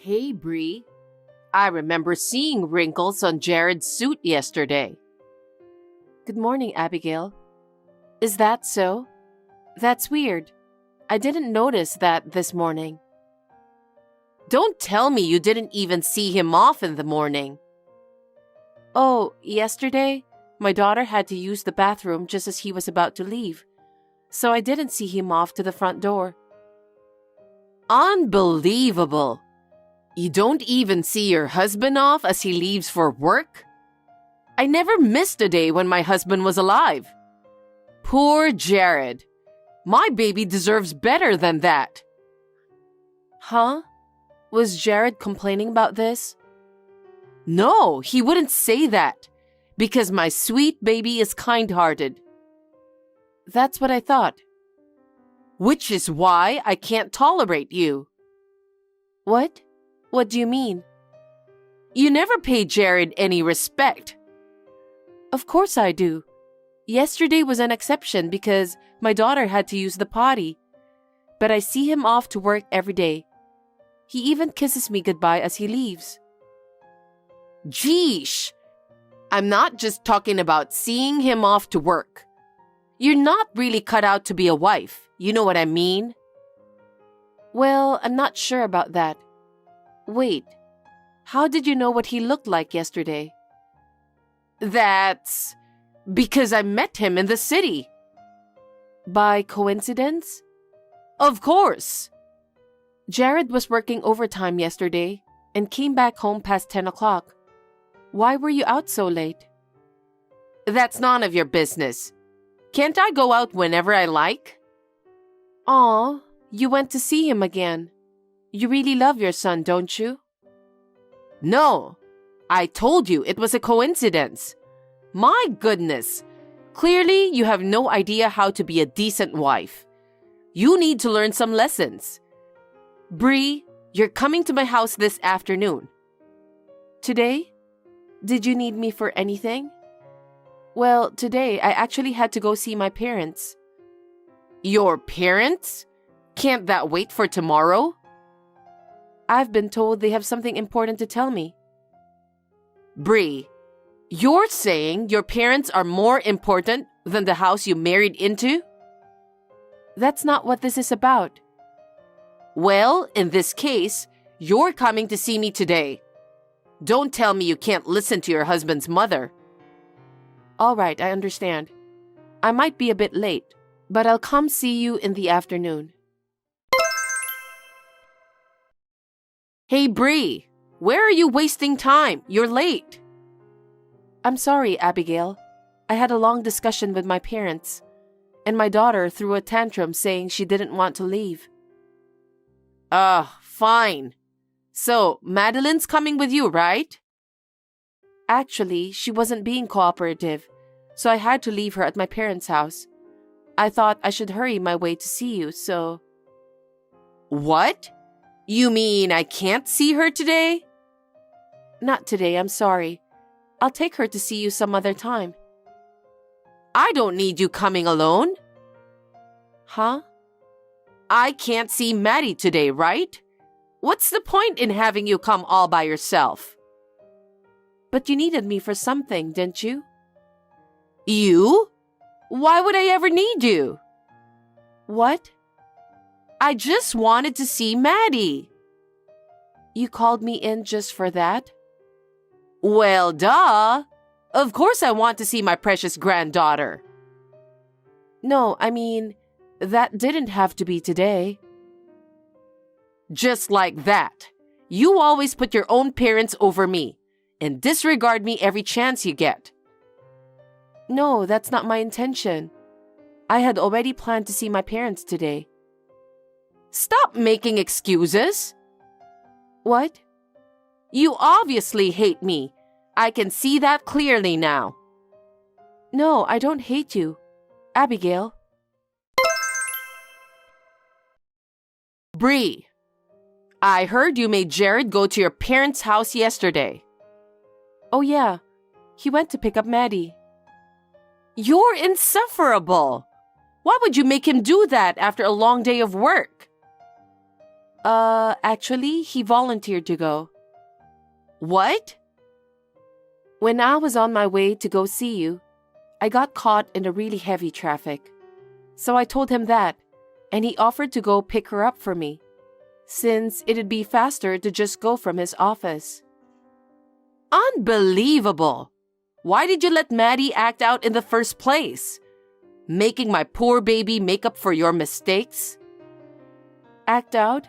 Hey, Bree. I remember seeing wrinkles on Jared's suit yesterday. Good morning, Abigail. Is that so? That's weird. I didn't notice that this morning. Don't tell me you didn't even see him off in the morning. Oh, yesterday, my daughter had to use the bathroom just as he was about to leave, so I didn't see him off to the front door. Unbelievable! You don't even see your husband off as he leaves for work? I never missed a day when my husband was alive. Poor Jared. My baby deserves better than that. Huh? Was Jared complaining about this? No, he wouldn't say that, because my sweet baby is kind-hearted. That's what I thought. Which is why I can't tolerate you. What? What do you mean? You never pay Jared any respect. Of course I do. Yesterday was an exception because my daughter had to use the potty. But I see him off to work every day. He even kisses me goodbye as he leaves. Geesh! I'm not just talking about seeing him off to work. You're not really cut out to be a wife. You know what I mean? Well, I'm not sure about that. Wait, how did you know what he looked like yesterday? That's because I met him in the city. By coincidence? Of course. Jared was working overtime yesterday and came back home past 10 o'clock. Why were you out so late? That's none of your business. Can't I go out whenever I like? Aw, you went to see him again. You really love your son, don't you? No, I told you it was a coincidence. My goodness, clearly you have no idea how to be a decent wife. You need to learn some lessons. Bree, you're coming to my house this afternoon. Today? Did you need me for anything? Well, today I actually had to go see my parents. Your parents? Can't that wait for tomorrow? I've been told they have something important to tell me. Bree, you're saying your parents are more important than the house you married into? That's not what this is about. Well, in this case, you're coming to see me today. Don't tell me you can't listen to your husband's mother. All right, I understand. I might be a bit late, but I'll come see you in the afternoon. Hey, Bree, where are you wasting time? You're late. I'm sorry, Abigail. I had a long discussion with my parents, and my daughter threw a tantrum saying she didn't want to leave. Fine. So, Madeline's coming with you, right? Actually, she wasn't being cooperative, so I had to leave her at my parents' house. I thought I should hurry my way to see you, so... What? You mean I can't see her today? Not today, I'm sorry. I'll take her to see you some other time. I don't need you coming alone. Huh? I can't see Maddie today, right? What's the point in having you come all by yourself? But you needed me for something, didn't you? You? Why would I ever need you? What? I just wanted to see Maddie. You called me in just for that? Well, duh. Of course I want to see my precious granddaughter. No, I mean, that didn't have to be today. Just like that. You always put your own parents over me and disregard me every chance you get. No, that's not my intention. I had already planned to see my parents today. Stop making excuses. What? You obviously hate me. I can see that clearly now. No, I don't hate you. Abigail. Bree, I heard you made Jared go to your parents' house yesterday. Oh yeah, he went to pick up Maddie. You're insufferable. Why would you make him do that after a long day of work? Actually, he volunteered to go. What? When I was on my way to go see you, I got caught in a really heavy traffic. So I told him that, and he offered to go pick her up for me, since it'd be faster to just go from his office. Unbelievable! Why did you let Maddie act out in the first place? Making my poor baby make up for your mistakes? Act out?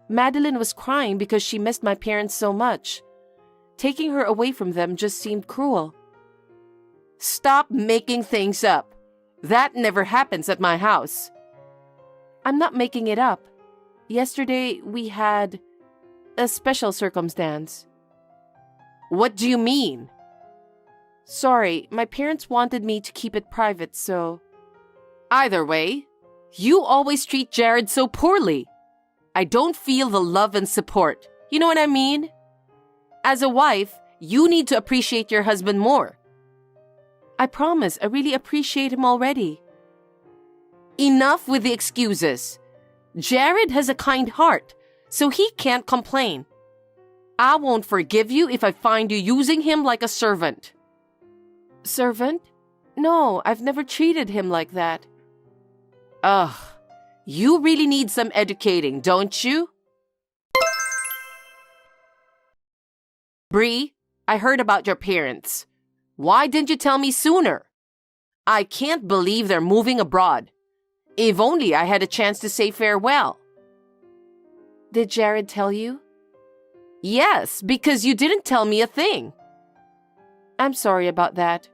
Madeline was crying because she missed my parents so much. Taking her away from them just seemed cruel. Stop making things up. That never happens at my house. I'm not making it up. Yesterday, we had a special circumstance. What do you mean? Sorry, my parents wanted me to keep it private, so... Either way, you always treat Jared so poorly. I don't feel the love and support. You know what I mean? As a wife, you need to appreciate your husband more. I promise, I really appreciate him already. Enough with the excuses. Jared has a kind heart, so he can't complain. I won't forgive you if I find you using him like a servant. Servant? No, I've never treated him like that. Ugh, you really need some educating, don't you? Bree, I heard about your parents. Why didn't you tell me sooner? I can't believe they're moving abroad. If only I had a chance to say farewell. Did Jared tell you? Yes, because you didn't tell me a thing. I'm sorry about that.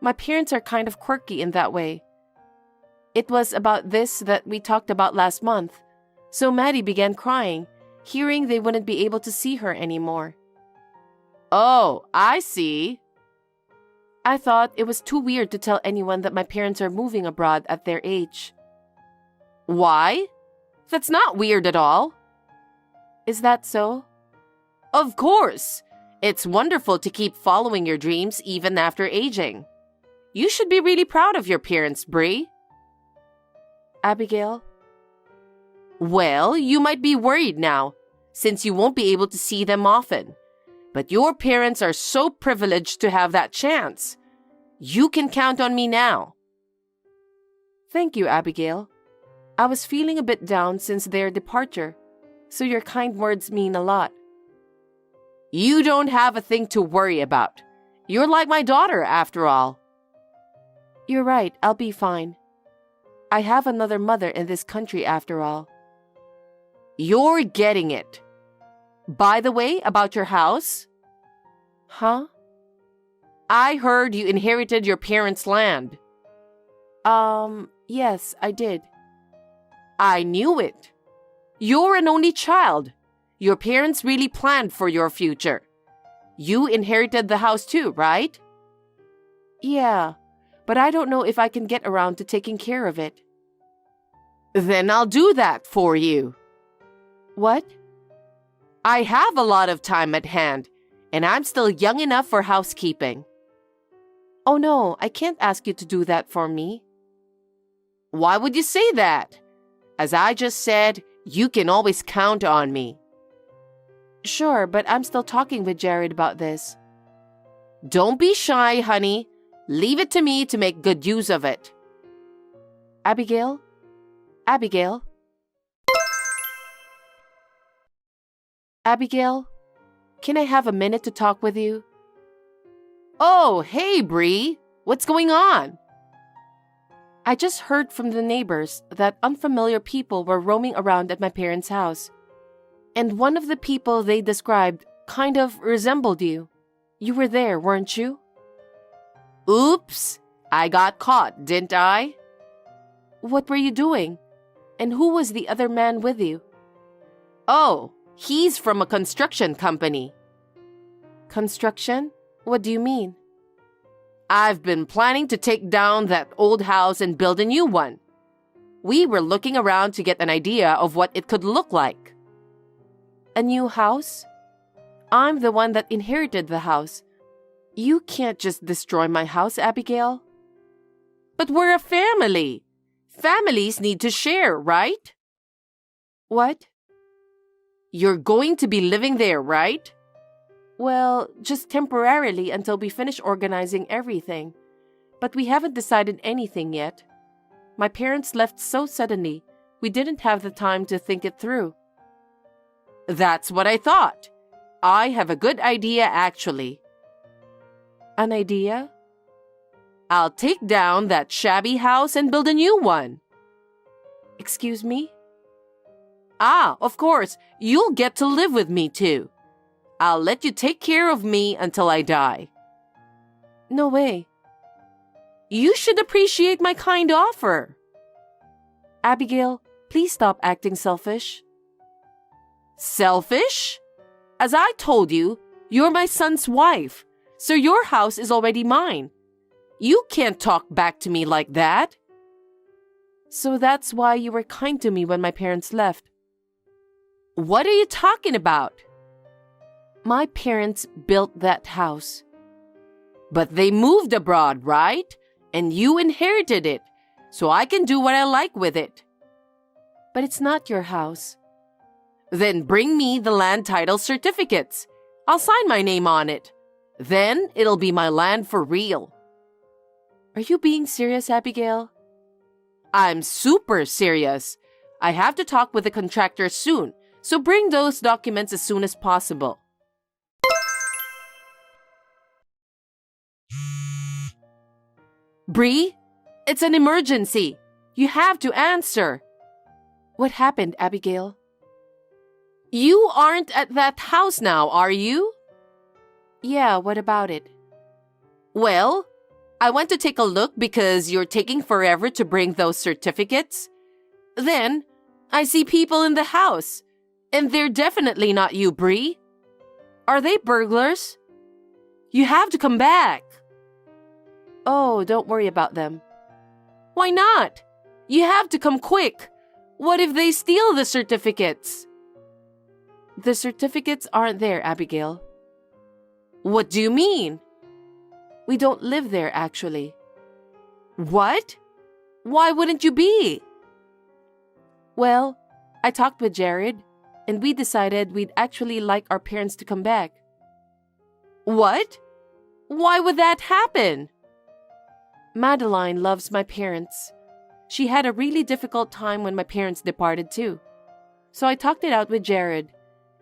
My parents are kind of quirky in that way. It was about this that we talked about last month, so Maddie began crying, hearing they wouldn't be able to see her anymore. Oh, I see. I thought it was too weird to tell anyone that my parents are moving abroad at their age. Why? That's not weird at all. Is that so? Of course. It's wonderful to keep following your dreams even after aging. You should be really proud of your parents, Bree. Abigail? Well, you might be worried now, since you won't be able to see them often. But your parents are so privileged to have that chance. You can count on me now. Thank you, Abigail. I was feeling a bit down since their departure, so your kind words mean a lot. You don't have a thing to worry about. You're like my daughter, after all. You're right, I'll be fine. I have another mother in this country, after all. You're getting it. By the way, about your house. Huh? I heard you inherited your parents' land. Yes, I did. I knew it. You're an only child. Your parents really planned for your future. You inherited the house too, right? Yeah, but I don't know if I can get around to taking care of it. Then I'll do that for you. What? I have a lot of time at hand, and I'm still young enough for housekeeping. Oh no, I can't ask you to do that for me. Why would you say that? As I just said, you can always count on me. Sure, but I'm still talking with Jared about this. Don't be shy, honey. Leave it to me to make good use of it. Abigail? Abigail? Abigail? Can I have a minute to talk with you? Oh, hey, Bree. What's going on? I just heard from the neighbors that unfamiliar people were roaming around at my parents' house. And one of the people they described kind of resembled you. You were there, weren't you? Oops. I got caught, didn't I? What were you doing? And who was the other man with you? Oh, he's from a construction company. Construction? What do you mean? I've been planning to take down that old house and build a new one. We were looking around to get an idea of what it could look like. A new house? I'm the one that inherited the house. You can't just destroy my house, Abigail. But we're a family. Families need to share, right? What? You're going to be living there, right? Well, just temporarily until we finish organizing everything. But we haven't decided anything yet. My parents left so suddenly, we didn't have the time to think it through. That's what I thought. I have a good idea, actually. An idea? I'll take down that shabby house and build a new one. Excuse me? Ah, of course, you'll get to live with me too. I'll let you take care of me until I die. No way. You should appreciate my kind offer. Abigail, please stop acting selfish. Selfish? As I told you, you're my son's wife, so your house is already mine. You can't talk back to me like that. So that's why you were kind to me when my parents left. What are you talking about? My parents built that house. But they moved abroad, right? And you inherited it, so I can do what I like with it. But it's not your house. Then bring me the land title certificates. I'll sign my name on it. Then it'll be my land for real. Are you being serious, Abigail? I'm super serious. I have to talk with the contractor soon, so bring those documents as soon as possible. Bree, it's an emergency. You have to answer. What happened, Abigail? You aren't at that house now, are you? Yeah, what about it? Well, I went to take a look because you're taking forever to bring those certificates. Then, I see people in the house, and they're definitely not you, Bree. Are they burglars? You have to come back. Oh, don't worry about them. Why not? You have to come quick. What if they steal the certificates? The certificates aren't there, Abigail. What do you mean? We don't live there, actually. What? Why wouldn't you be? Well, I talked with Jared, and we decided we'd actually like our parents to come back. What? Why would that happen? Madeline loves my parents. She had a really difficult time when my parents departed too. So I talked it out with Jared,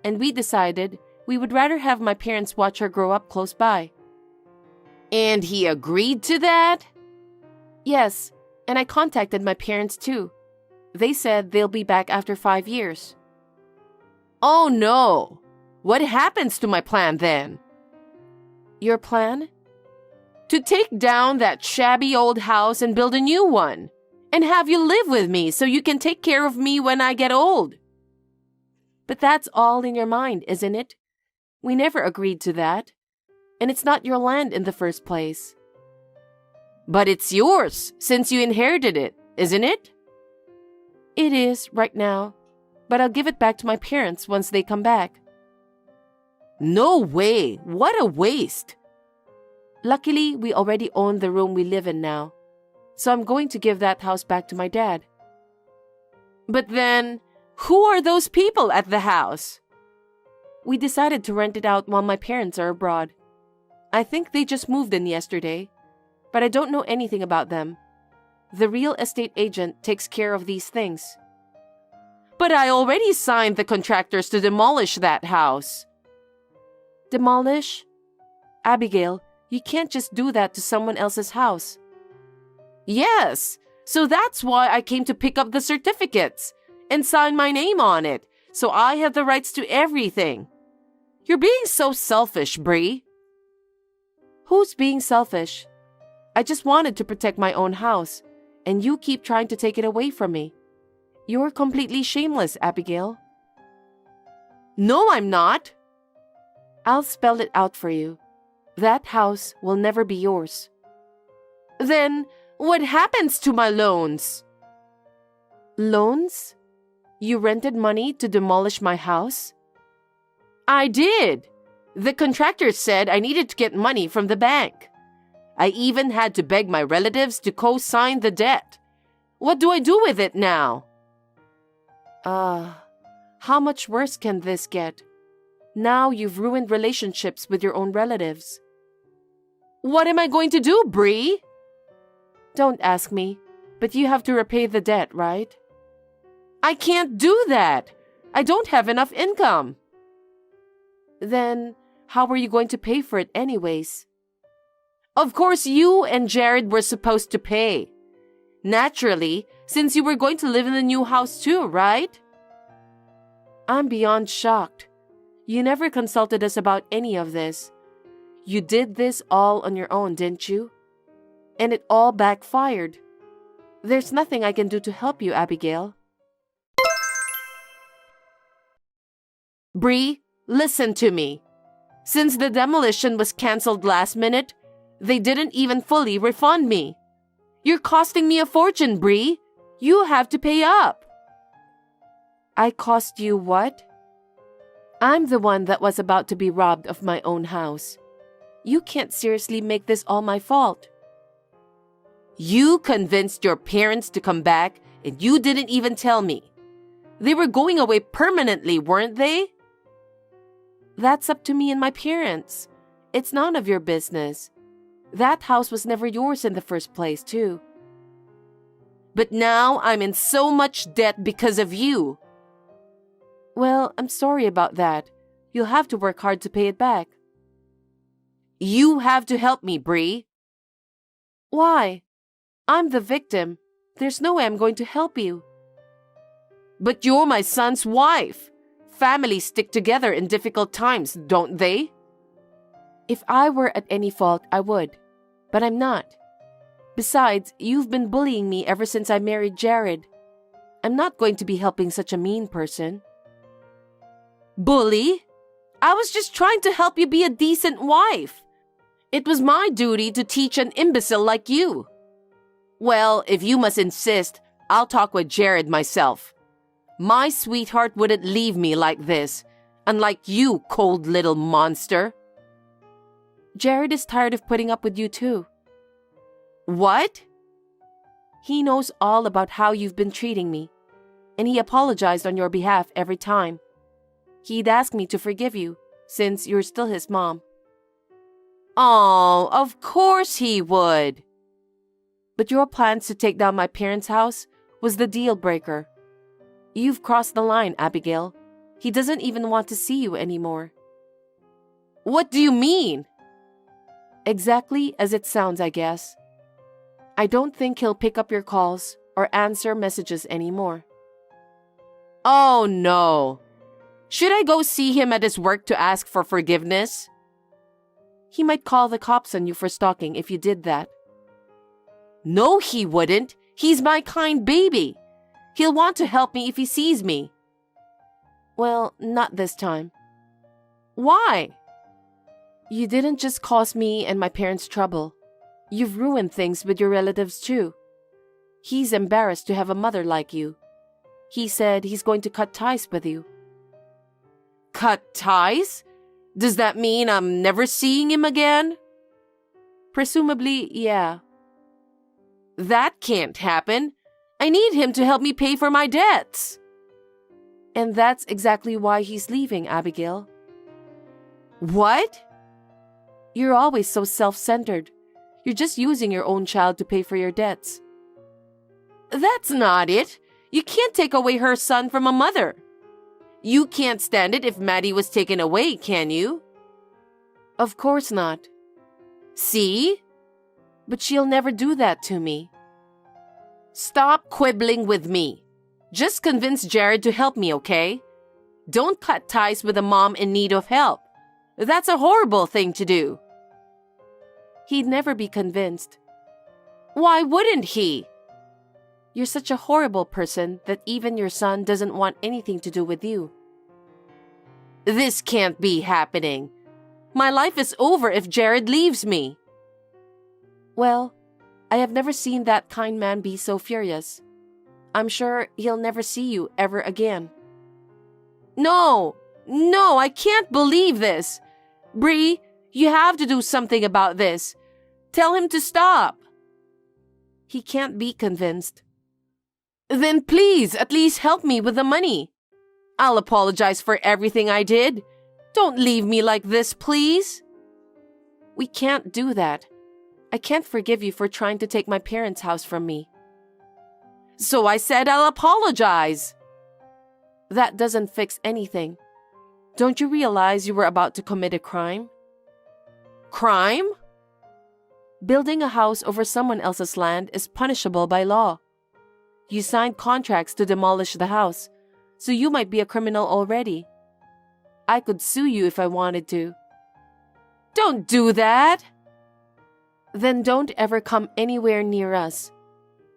and we decided we would rather have my parents watch her grow up close by. And he agreed to that? Yes, and I contacted my parents too. They said they'll be back after 5 years. Oh no! What happens to my plan then? Your plan? To take down that shabby old house and build a new one. And have you live with me so you can take care of me when I get old. But that's all in your mind, isn't it? We never agreed to that. And it's not your land in the first place. But it's yours since you inherited it, isn't it? It is right now, but I'll give it back to my parents once they come back. No way! What a waste! Luckily, we already own the room we live in now, so I'm going to give that house back to my dad. But then, who are those people at the house? We decided to rent it out while my parents are abroad. I think they just moved in yesterday, but I don't know anything about them. The real estate agent takes care of these things. But I already signed the contractors to demolish that house. Demolish? Abigail, you can't just do that to someone else's house. Yes, so that's why I came to pick up the certificates and sign my name on it, so I have the rights to everything. You're being so selfish, Bree. Who's being selfish? I just wanted to protect my own house, and you keep trying to take it away from me. You're completely shameless, Abigail. No, I'm not. I'll spell it out for you. That house will never be yours. Then, what happens to my loans? Loans? You rented money to demolish my house? I did. The contractor said I needed to get money from the bank. I even had to beg my relatives to co-sign the debt. What do I do with it now? How much worse can this get? Now you've ruined relationships with your own relatives. What am I going to do, Bree? Don't ask me, but you have to repay the debt, right? I can't do that. I don't have enough income. Then, how were you going to pay for it anyways? Of course, you and Jared were supposed to pay. Naturally, since you were going to live in the new house too, right? I'm beyond shocked. You never consulted us about any of this. You did this all on your own, didn't you? And it all backfired. There's nothing I can do to help you, Abigail. Bree, listen to me. Since the demolition was canceled last minute, they didn't even fully refund me. You're costing me a fortune, Bree. You have to pay up. I cost you what? I'm the one that was about to be robbed of my own house. You can't seriously make this all my fault. You convinced your parents to come back and you didn't even tell me. They were going away permanently, weren't they? That's up to me and my parents. It's none of your business. That house was never yours in the first place, too. But now I'm in so much debt because of you. Well, I'm sorry about that. You'll have to work hard to pay it back. You have to help me, Bree. Why? I'm the victim. There's no way I'm going to help you. But you're my son's wife. Families stick together in difficult times, don't they? If I were at any fault, I would. But I'm not. Besides, you've been bullying me ever since I married Jared. I'm not going to be helping such a mean person. Bully? I was just trying to help you be a decent wife. It was my duty to teach an imbecile like you. Well, if you must insist, I'll talk with Jared myself. My sweetheart wouldn't leave me like this, unlike you, cold little monster. Jared is tired of putting up with you too. What? He knows all about how you've been treating me, and he apologized on your behalf every time. He'd ask me to forgive you, since you're still his mom. Oh, of course he would. But your plans to take down my parents' house was the deal breaker. You've crossed the line, Abigail. He doesn't even want to see you anymore. What do you mean? Exactly as it sounds, I guess. I don't think he'll pick up your calls or answer messages anymore. Oh, no. Should I go see him at his work to ask for forgiveness? He might call the cops on you for stalking if you did that. No, he wouldn't. He's my kind baby. He'll want to help me if he sees me. Well, not this time. Why? You didn't just cause me and my parents trouble. You've ruined things with your relatives too. He's embarrassed to have a mother like you. He said he's going to cut ties with you. Cut ties? Does that mean I'm never seeing him again? Presumably, yeah. That can't happen. I need him to help me pay for my debts. And that's exactly why he's leaving, Abigail. What? You're always so self-centered. You're just using your own child to pay for your debts. That's not it. You can't take away her son from a mother. You can't stand it if Maddie was taken away, can you? Of course not. See? But she'll never do that to me. Stop quibbling with me. Just convince Jared to help me, okay? Don't cut ties with a mom in need of help. That's a horrible thing to do. He'd never be convinced. Why wouldn't he? You're such a horrible person that even your son doesn't want anything to do with you. This can't be happening. My life is over if Jared leaves me. Well, I have never seen that kind man be so furious. I'm sure he'll never see you ever again. No, I can't believe this. Bree, you have to do something about this. Tell him to stop. He can't be convinced. Then please, at least help me with the money. I'll apologize for everything I did. Don't leave me like this, please. We can't do that. I can't forgive you for trying to take my parents' house from me. So I said I'll apologize. That doesn't fix anything. Don't you realize you were about to commit a crime? Crime? Building a house over someone else's land is punishable by law. You signed contracts to demolish the house, so you might be a criminal already. I could sue you if I wanted to. Don't do that. Then don't ever come anywhere near us.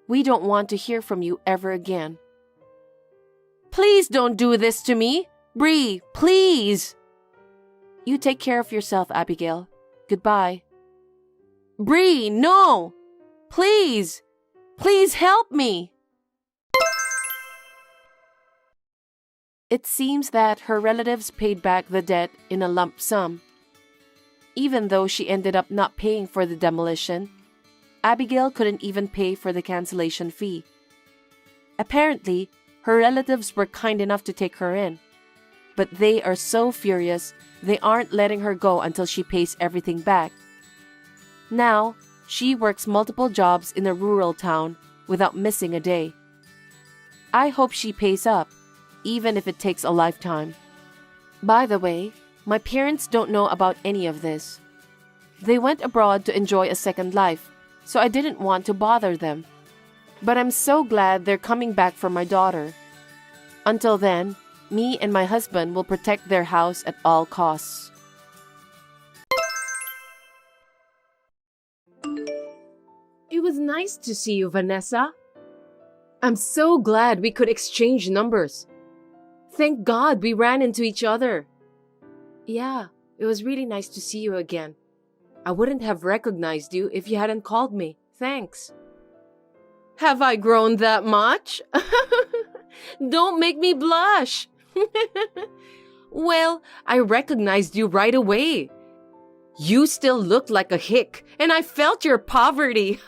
We don't want to hear from you ever again. Please don't do this to me. Bree, please. You take care of yourself, Abigail. Goodbye. Bree, no. Please. Please help me. It seems that her relatives paid back the debt in a lump sum. Even though she ended up not paying for the demolition, Abigail couldn't even pay for the cancellation fee. Apparently, her relatives were kind enough to take her in, but they are so furious they aren't letting her go until she pays everything back. Now, she works multiple jobs in a rural town without missing a day. I hope she pays up, even if it takes a lifetime. By the way, my parents don't know about any of this. They went abroad to enjoy a second life, so I didn't want to bother them. But I'm so glad they're coming back for my daughter. Until then, me and my husband will protect their house at all costs. It was nice to see you, Vanessa. I'm so glad we could exchange numbers. Thank God we ran into each other. Yeah, it was really nice to see you again. I wouldn't have recognized you if you hadn't called me. Thanks. Have I grown that much? Don't make me blush. Well, I recognized you right away. You still looked like a hick, and I felt your poverty.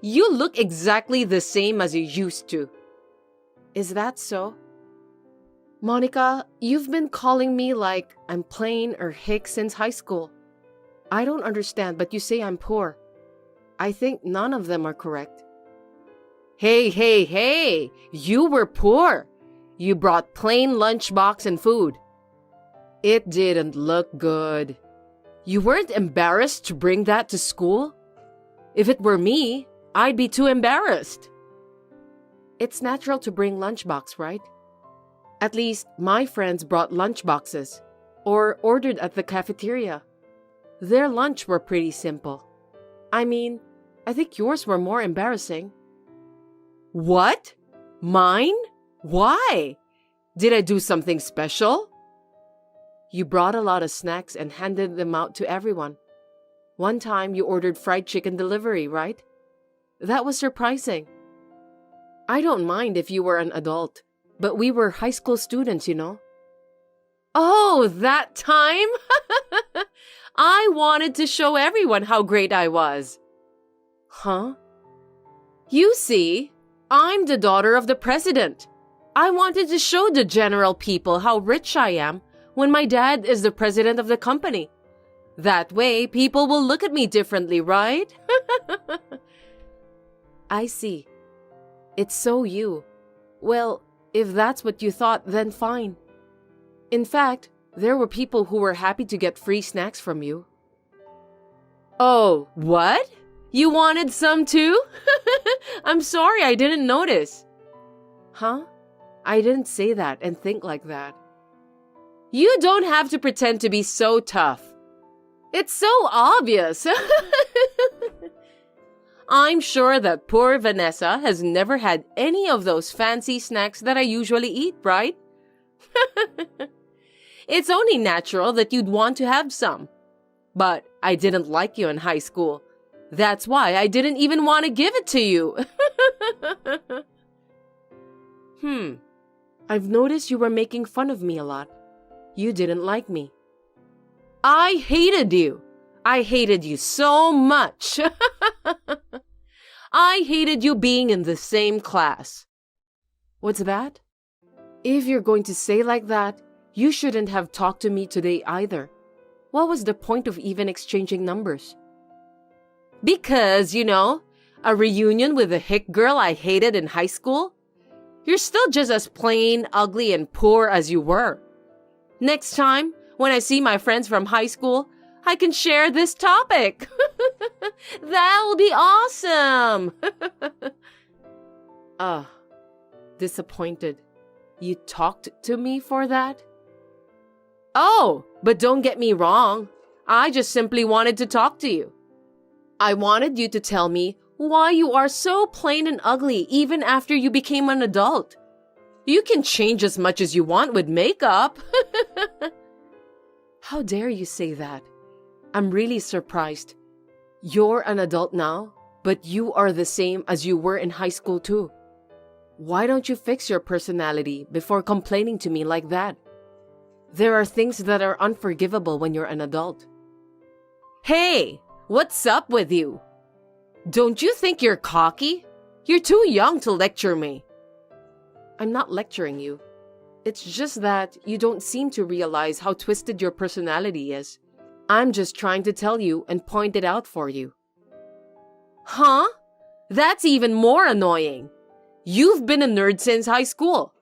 You look exactly the same as you used to. Is that so? Monica, you've been calling me like I'm plain or hick since high school. I don't understand, but you say I'm poor. I think none of them are correct. Hey, you were poor. You brought plain lunchbox and food. It didn't look good. You weren't embarrassed to bring that to school? If it were me, I'd be too embarrassed. It's natural to bring lunchbox, right? At least my friends brought lunchboxes or ordered at the cafeteria. Their lunch were pretty simple. I mean, I think yours were more embarrassing. What? Mine? Why? Did I do something special? You brought a lot of snacks and handed them out to everyone. One time you ordered fried chicken delivery, right? That was surprising. I don't mind if you were an adult, but we were high school students, you know. Oh, that time? I wanted to show everyone how great I was. Huh? You see, I'm the daughter of the president. I wanted to show the general people how rich I am when my dad is the president of the company. That way, people will look at me differently, right? I see. It's so you. Well, if that's what you thought, then fine. In fact, there were people who were happy to get free snacks from you. Oh, what? You wanted some too? I'm sorry, I didn't notice. Huh? I didn't say that and think like that. You don't have to pretend to be so tough. It's so obvious. I'm sure that poor Vanessa has never had any of those fancy snacks that I usually eat, right? It's only natural that you'd want to have some. But I didn't like you in high school. That's why I didn't even want to give it to you. I've noticed you were making fun of me a lot. You didn't like me. I hated you. I hated you so much. I hated you being in the same class. What's that? If you're going to say like that, you shouldn't have talked to me today either. What was the point of even exchanging numbers? Because, a reunion with the hick girl I hated in high school? You're still just as plain, ugly, and poor as you were. Next time, when I see my friends from high school, I can share this topic. That'll be awesome. Disappointed. You talked to me for that? Oh, but don't get me wrong. I just simply wanted to talk to you. I wanted you to tell me why you are so plain and ugly even after you became an adult. You can change as much as you want with makeup. How dare you say that? I'm really surprised. You're an adult now, but you are the same as you were in high school too. Why don't you fix your personality before complaining to me like that? There are things that are unforgivable when you're an adult. Hey, what's up with you? Don't you think you're cocky? You're too young to lecture me. I'm not lecturing you. It's just that you don't seem to realize how twisted your personality is. I'm just trying to tell you and point it out for you. Huh? That's even more annoying. You've been a nerd since high school.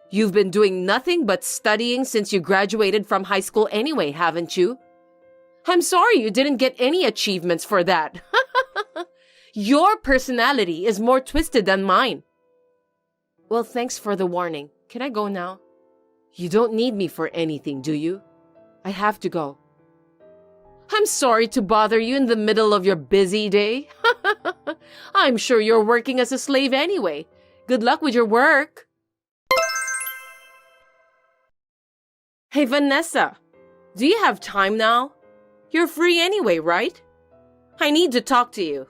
You've been doing nothing but studying since you graduated from high school anyway, haven't you? I'm sorry you didn't get any achievements for that. Your personality is more twisted than mine. Well, thanks for the warning. Can I go now? You don't need me for anything, do you? I have to go. I'm sorry to bother you in the middle of your busy day. I'm sure you're working as a slave anyway. Good luck with your work. Hey, Vanessa, do you have time now? You're free anyway, right? I need to talk to you.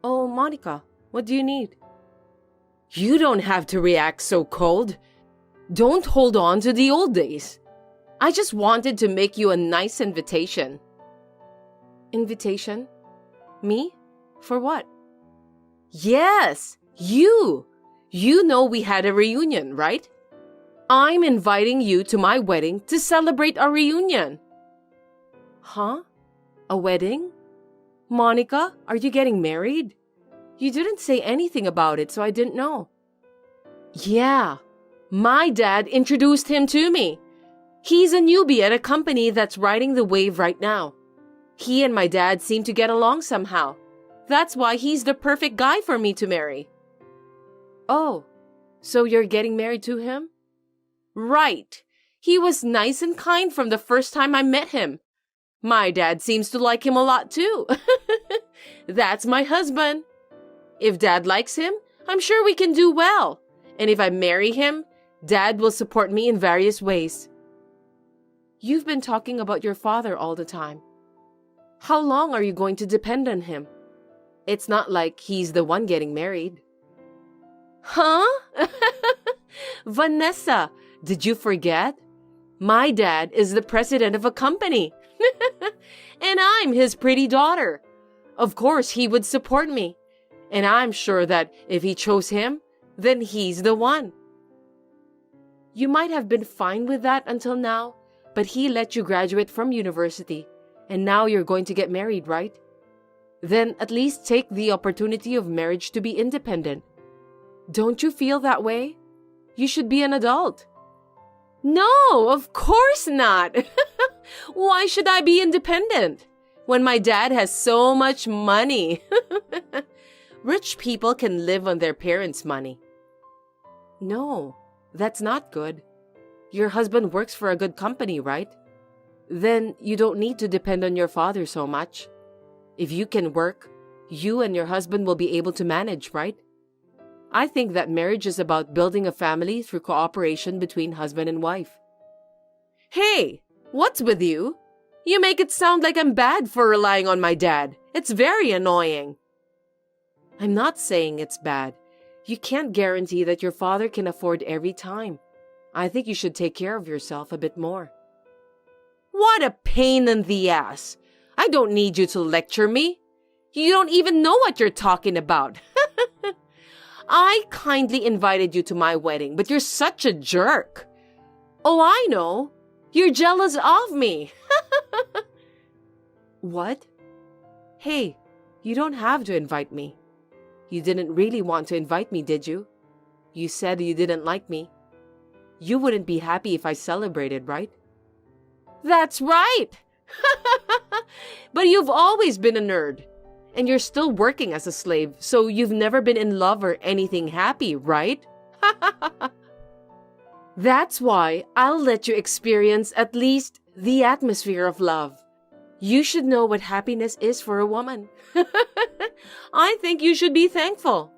Oh, Monica, what do you need? You don't have to react so cold. Don't hold on to the old days. I just wanted to make you a nice invitation. Invitation? Me? For what? Yes, you. You know we had a reunion, right? I'm inviting you to my wedding to celebrate our reunion. Huh? A wedding? Monica, are you getting married? You didn't say anything about it, so I didn't know. Yeah, my dad introduced him to me. He's a newbie at a company that's riding the wave right now. He and my dad seem to get along somehow. That's why he's the perfect guy for me to marry. Oh, so you're getting married to him? Right. He was nice and kind from the first time I met him. My dad seems to like him a lot too. That's my husband. If Dad likes him, I'm sure we can do well. And if I marry him, Dad will support me in various ways. You've been talking about your father all the time. How long are you going to depend on him? It's not like he's the one getting married. Huh? Vanessa, did you forget? My dad is the president of a company. And I'm his pretty daughter. Of course, he would support me. And I'm sure that if he chose him, then he's the one. You might have been fine with that until now, but he let you graduate from university, and now you're going to get married, right? Then at least take the opportunity of marriage to be independent. Don't you feel that way? You should be an adult. No, of course not. Why should I be independent when my dad has so much money? Rich people can live on their parents' money. No, that's not good. Your husband works for a good company, right? Then you don't need to depend on your father so much. If you can work, you and your husband will be able to manage, right? I think that marriage is about building a family through cooperation between husband and wife. Hey, what's with you? You make it sound like I'm bad for relying on my dad. It's very annoying. I'm not saying it's bad. You can't guarantee that your father can afford every time. I think you should take care of yourself a bit more. What a pain in the ass. I don't need you to lecture me. You don't even know what you're talking about. I kindly invited you to my wedding, but you're such a jerk. Oh, I know. You're jealous of me. What? Hey, you don't have to invite me. You didn't really want to invite me, did you? You said you didn't like me. You wouldn't be happy if I celebrated, right? That's right! But you've always been a nerd. And you're still working as a slave, so you've never been in love or anything happy, right? That's why I'll let you experience at least the atmosphere of love. You should know what happiness is for a woman. I think you should be thankful.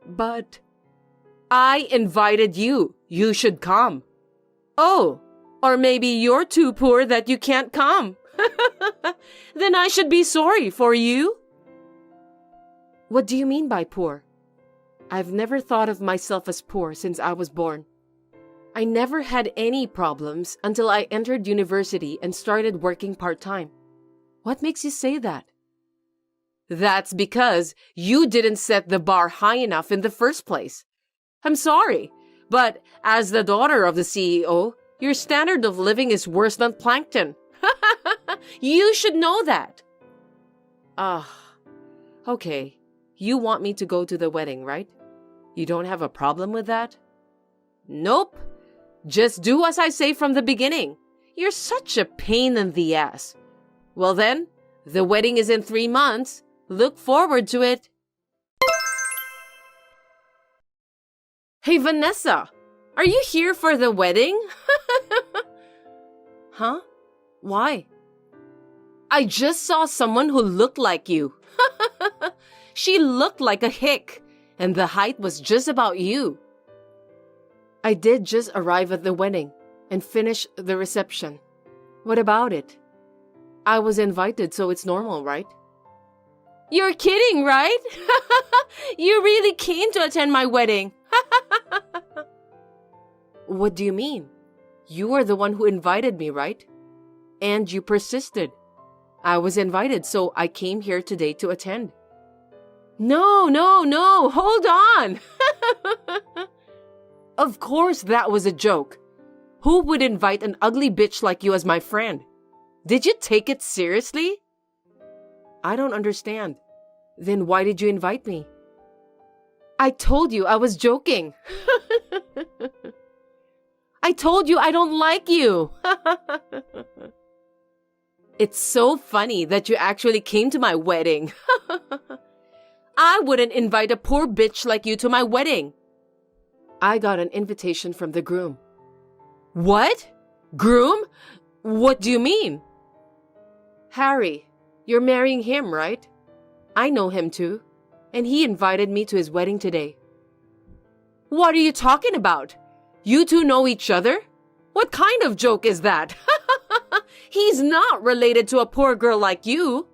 But I invited you. You should come. Oh, or maybe you're too poor that you can't come. Then I should be sorry for you. What do you mean by poor? I've never thought of myself as poor since I was born. I never had any problems until I entered university and started working part-time. What makes you say that? That's because you didn't set the bar high enough in the first place. I'm sorry, but as the daughter of the CEO, your standard of living is worse than plankton. You should know that. Okay. You want me to go to the wedding, right? You don't have a problem with that? Nope. Just do as I say from the beginning. You're such a pain in the ass. Well then, the wedding is in 3 months. Look forward to it. Hey, Vanessa, are you here for the wedding? Huh? Why? I just saw someone who looked like you. She looked like a hick, and the height was just about you. I did just arrive at the wedding and finish the reception. What about it? I was invited, so it's normal, right? You're kidding, right? You really came to attend my wedding. What do you mean? You were the one who invited me, right? And you persisted. I was invited, so I came here today to attend. No, hold on. Of course that was a joke. Who would invite an ugly bitch like you as my friend? Did you take it seriously? I don't understand. Then why did you invite me? I told you I was joking. I told you I don't like you. It's so funny that you actually came to my wedding. I wouldn't invite a poor bitch like you to my wedding. I got an invitation from the groom. What? Groom? What do you mean? Harry, you're marrying him, right? I know him too, and he invited me to his wedding today. What are you talking about? You two know each other? What kind of joke is that? He's not related to a poor girl like you.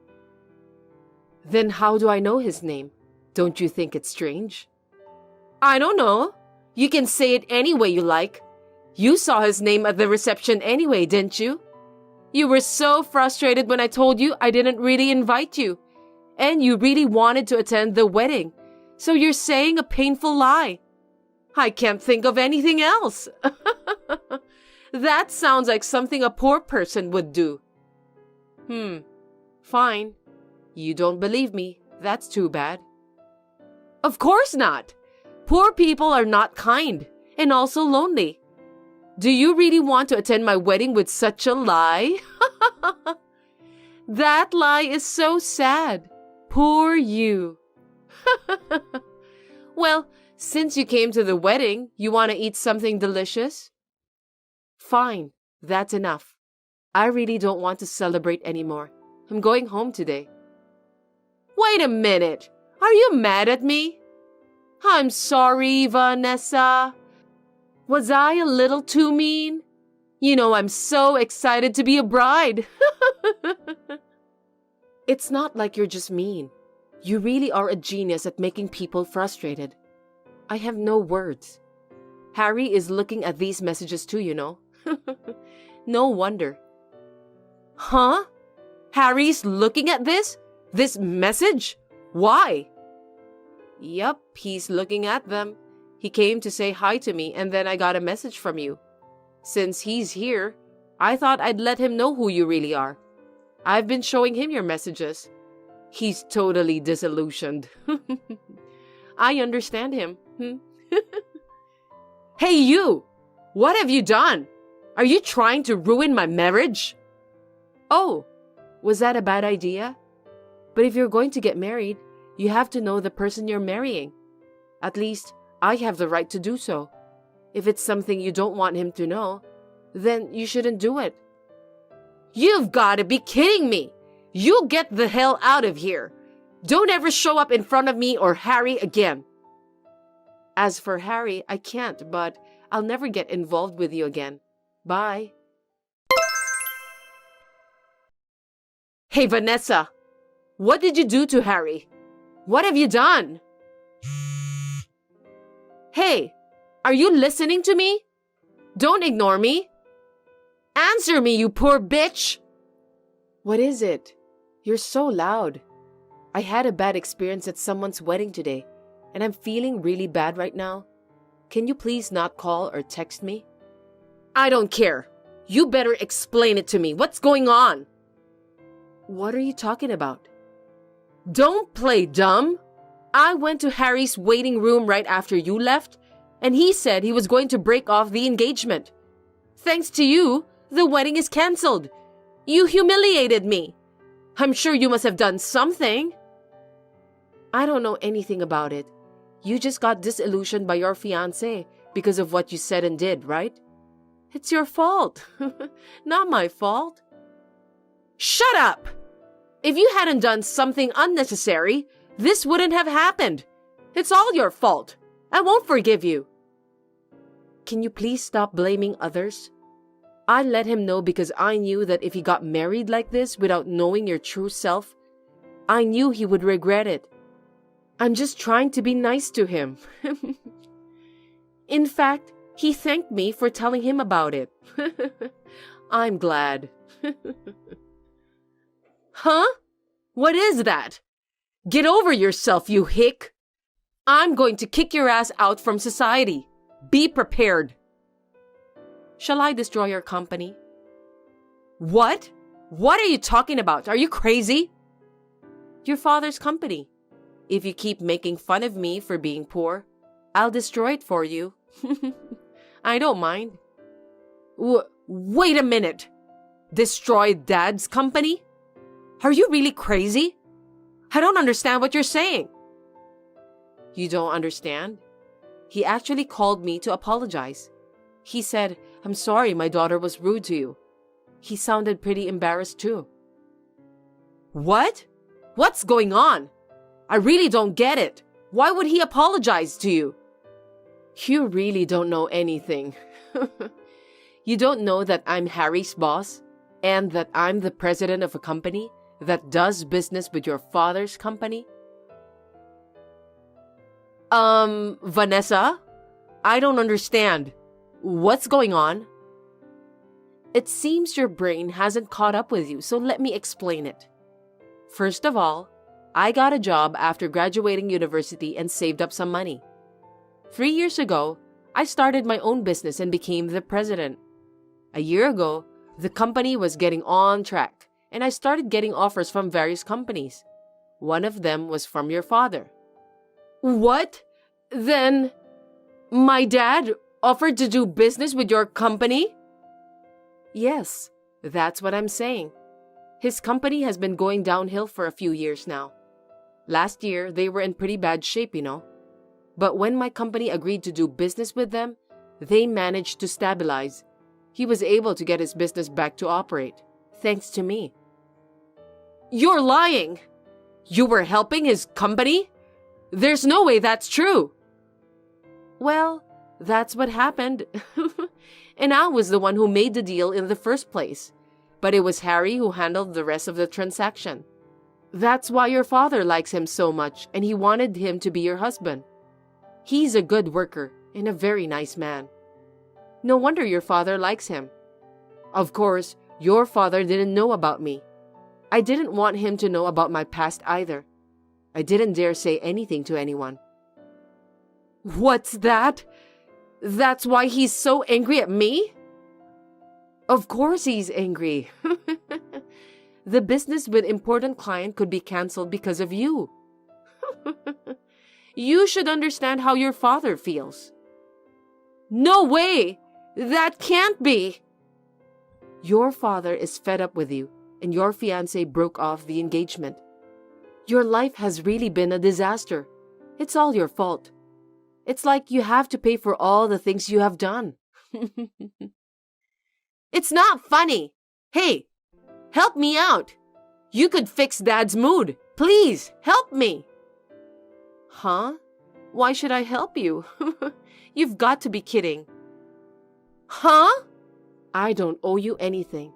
Then how do I know his name? Don't you think it's strange? I don't know. You can say it any way you like. You saw his name at the reception anyway, didn't you? You were so frustrated when I told you I didn't really invite you. And you really wanted to attend the wedding. So you're saying a painful lie. I can't think of anything else. That sounds like something a poor person would do. Fine. You don't believe me. That's too bad. Of course not. Poor people are not kind and also lonely. Do you really want to attend my wedding with such a lie? That lie is so sad. Poor you. Well, since you came to the wedding, you want to eat something delicious? Fine, that's enough. I really don't want to celebrate anymore. I'm going home today. Wait a minute. Are you mad at me? I'm sorry, Vanessa. Was I a little too mean? You know, I'm so excited to be a bride. It's not like you're just mean. You really are a genius at making people frustrated. I have no words. Harry is looking at these messages too, you know. No wonder. Huh? Harry's looking at this? This message? Why? Yup, he's looking at them. He came to say hi to me and then I got a message from you. Since he's here, I thought I'd let him know who you really are. I've been showing him your messages. He's totally disillusioned. I understand him. Hey you! What have you done? Are you trying to ruin my marriage? Oh, was that a bad idea? But if you're going to get married, you have to know the person you're marrying. At least, I have the right to do so. If it's something you don't want him to know, then you shouldn't do it. You've got to be kidding me! You get the hell out of here! Don't ever show up in front of me or Harry again. As for Harry, I can't, but I'll never get involved with you again. Bye. Hey, Vanessa! What did you do to Harry? What have you done? Hey, are you listening to me? Don't ignore me. Answer me, you poor bitch! What is it? You're so loud. I had a bad experience at someone's wedding today, and I'm feeling really bad right now. Can you please not call or text me? I don't care. You better explain it to me. What's going on? What are you talking about? Don't play dumb. I went to Harry's waiting room right after you left, and he said he was going to break off the engagement. Thanks to you, the wedding is cancelled. You humiliated me. I'm sure you must have done something. I don't know anything about it. You just got disillusioned by your fiancé because of what you said and did, right? It's your fault. Not my fault. Shut up! If you hadn't done something unnecessary, this wouldn't have happened. It's all your fault. I won't forgive you. Can you please stop blaming others? I let him know because I knew that if he got married like this without knowing your true self, I knew he would regret it. I'm just trying to be nice to him. In fact, he thanked me for telling him about it. I'm glad. Huh? What is that? Get over yourself, you hick. I'm going to kick your ass out from society. Be prepared. Shall I destroy your company? What? What are you talking about? Are you crazy? Your father's company. If you keep making fun of me for being poor, I'll destroy it for you. I don't mind. Wait a minute. Destroy Dad's company? Are you really crazy? I don't understand what you're saying. You don't understand? He actually called me to apologize. He said, I'm sorry my daughter was rude to you. He sounded pretty embarrassed too. What? What's going on? I really don't get it. Why would he apologize to you? You really don't know anything. You don't know that I'm Harry's boss and that I'm the president of a company that does business with your father's company? Vanessa? I don't understand. What's going on? It seems your brain hasn't caught up with you, so let me explain it. First of all, I got a job after graduating university and saved up some money. 3 years ago, I started my own business and became the president. A year ago, the company was getting on track, and I started getting offers from various companies. One of them was from your father. What? Then, my dad offered to do business with your company? Yes, that's what I'm saying. His company has been going downhill for a few years now. Last year, they were in pretty bad shape, you know. But when my company agreed to do business with them, they managed to stabilize. He was able to get his business back to operate, thanks to me. You're lying! You were helping his company? There's no way that's true! Well, that's what happened. And I was the one who made the deal in the first place. But it was Harry who handled the rest of the transaction. That's why your father likes him so much, and he wanted him to be your husband. He's a good worker and a very nice man. No wonder your father likes him. Of course, your father didn't know about me. I didn't want him to know about my past either. I didn't dare say anything to anyone. What's that? That's why he's so angry at me? Of course he's angry. The business with important client could be canceled because of you. You should understand how your father feels. No way! That can't be! Your father is fed up with you, and your fiancé broke off the engagement. Your life has really been a disaster. It's all your fault. It's like you have to pay for all the things you have done. It's not funny. Hey, help me out. You could fix Dad's mood. Please, help me. Huh? Why should I help you? You've got to be kidding. Huh? I don't owe you anything.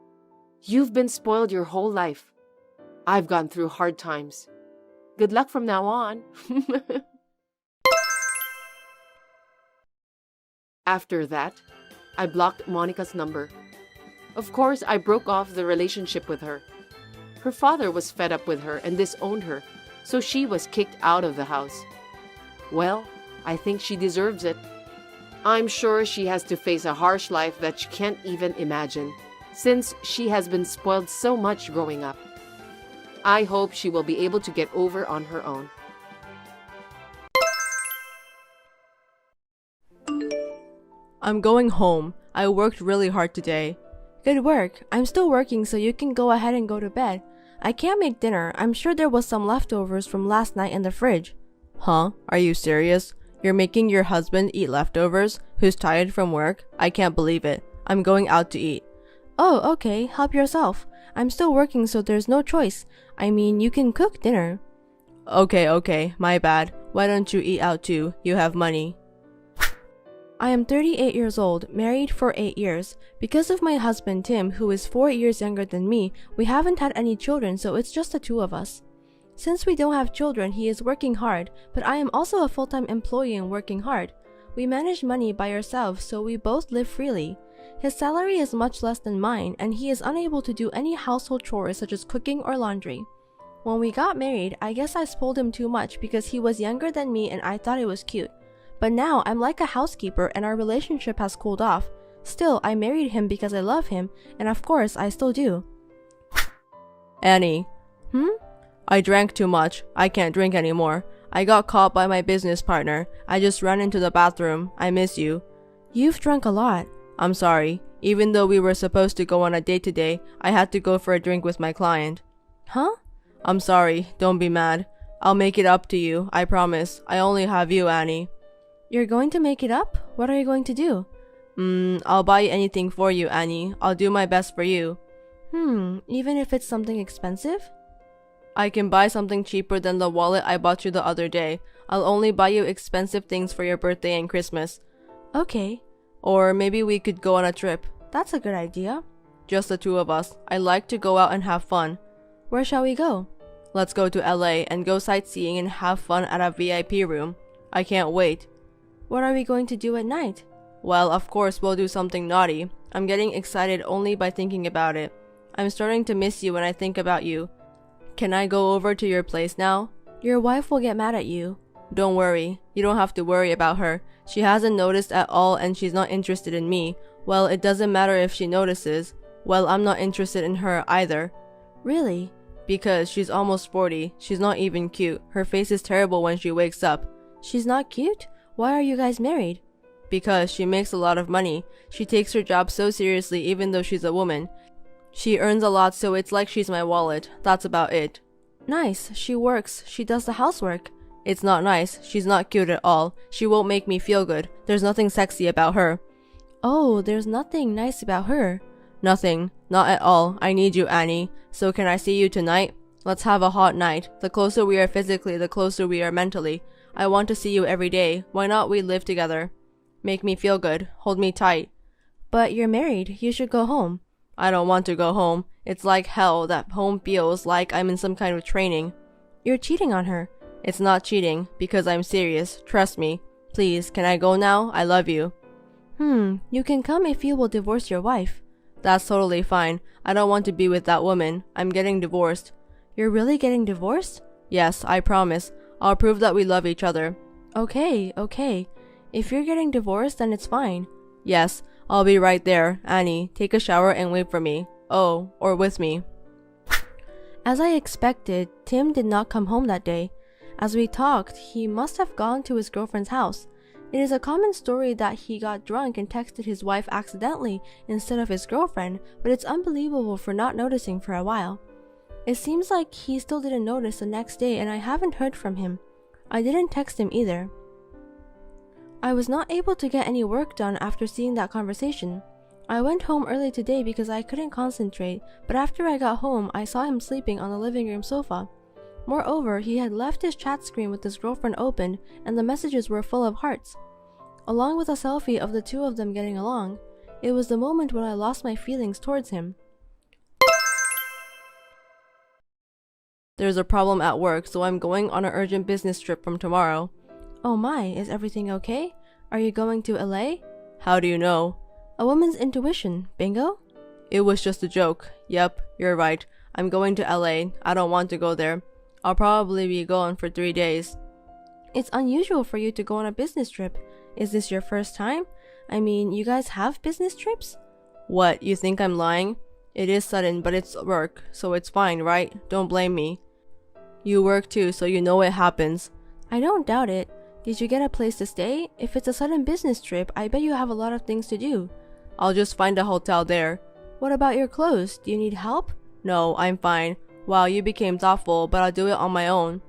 You've been spoiled your whole life. I've gone through hard times. Good luck from now on. After that, I blocked Monica's number. Of course, I broke off the relationship with her. Her father was fed up with her and disowned her, so she was kicked out of the house. Well, I think she deserves it. I'm sure she has to face a harsh life that she can't even imagine, since she has been spoiled so much growing up. I hope she will be able to get over on her own. I'm going home. I worked really hard today. Good work. I'm still working, so you can go ahead and go to bed. I can't make dinner. I'm sure there was some leftovers from last night in the fridge. Huh? Are you serious? You're making your husband eat leftovers, who's tired from work? I can't believe it. I'm going out to eat. Oh, okay. Help yourself. I'm still working, so there's no choice. I mean, you can cook dinner. Okay. My bad. Why don't you eat out too? You have money. I am 38 years old, married for 8 years. Because of my husband Tim, who is 4 years younger than me, we haven't had any children, so it's just the two of us. Since we don't have children, he is working hard, but I am also a full-time employee and working hard. We manage money by ourselves, so we both live freely. His salary is much less than mine, and he is unable to do any household chores such as cooking or laundry. When we got married, I guess I spoiled him too much because he was younger than me and I thought it was cute. But now I'm like a housekeeper and our relationship has cooled off. Still, I married him because I love him, and of course I still do. Annie. I drank too much. I can't drink anymore. I got caught by my business partner. I just ran into the bathroom. I miss you. You've drunk a lot. I'm sorry. Even though we were supposed to go on a date today, I had to go for a drink with my client. Huh? I'm sorry. Don't be mad. I'll make it up to you. I promise. I only have you, Annie. You're going to make it up? What are you going to do? I'll buy anything for you, Annie. I'll do my best for you. Even if it's something expensive? I can buy something cheaper than the wallet I bought you the other day. I'll only buy you expensive things for your birthday and Christmas. Okay. Or maybe we could go on a trip. That's a good idea. Just the two of us. I like to go out and have fun. Where shall we go? Let's go to LA and go sightseeing and have fun at a VIP room. I can't wait. What are we going to do at night? Well, of course we'll do something naughty. I'm getting excited only by thinking about it. I'm starting to miss you when I think about you. Can I go over to your place now? Your wife will get mad at you. Don't worry. You don't have to worry about her. She hasn't noticed at all and she's not interested in me. Well, it doesn't matter if she notices. Well, I'm not interested in her either. Really? Because she's almost 40. She's not even cute. Her face is terrible when she wakes up. She's not cute? Why are you guys married? Because she makes a lot of money. She takes her job so seriously even though she's a woman. She earns a lot, so it's like she's my wallet. That's about it. Nice. She works. She does the housework. It's not nice. She's not cute at all. She won't make me feel good. There's nothing sexy about her. Oh, there's nothing nice about her. Nothing. Not at all. I need you, Annie. So can I see you tonight? Let's have a hot night. The closer we are physically, the closer we are mentally. I want to see you every day. Why not we live together? Make me feel good. Hold me tight. But you're married. You should go home. I don't want to go home. It's like hell that home feels like I'm in some kind of training. You're cheating on her. It's not cheating, because I'm serious. Trust me. Please, can I go now? I love you. You can come if you will divorce your wife. That's totally fine. I don't want to be with that woman. I'm getting divorced. You're really getting divorced? Yes, I promise. I'll prove that we love each other. Okay, okay. If you're getting divorced, then it's fine. Yes, I'll be right there. Annie, take a shower and wait for me. Oh, or with me. As I expected, Tim did not come home that day. As we talked, he must have gone to his girlfriend's house. It is a common story that he got drunk and texted his wife accidentally instead of his girlfriend, but it's unbelievable for not noticing for a while. It seems like he still didn't notice the next day, and I haven't heard from him. I didn't text him either. I was not able to get any work done after seeing that conversation. I went home early today because I couldn't concentrate, but after I got home, I saw him sleeping on the living room sofa. Moreover, he had left his chat screen with his girlfriend open, and the messages were full of hearts, along with a selfie of the two of them getting along. It was the moment when I lost my feelings towards him. There's a problem at work, so I'm going on an urgent business trip from tomorrow. Oh my, is everything okay? Are you going to LA? How do you know? A woman's intuition, bingo? It was just a joke. Yep, you're right. I'm going to LA. I don't want to go there. I'll probably be gone for 3 days. It's unusual for you to go on a business trip. Is this your first time? I mean, you guys have business trips? What, you think I'm lying? It is sudden, but it's work, so it's fine, right? Don't blame me. You work too, so you know it happens. I don't doubt it. Did you get a place to stay? If it's a sudden business trip, I bet you have a lot of things to do. I'll just find a hotel there. What about your clothes? Do you need help? No, I'm fine. Wow, you became thoughtful, but I'll do it on my own.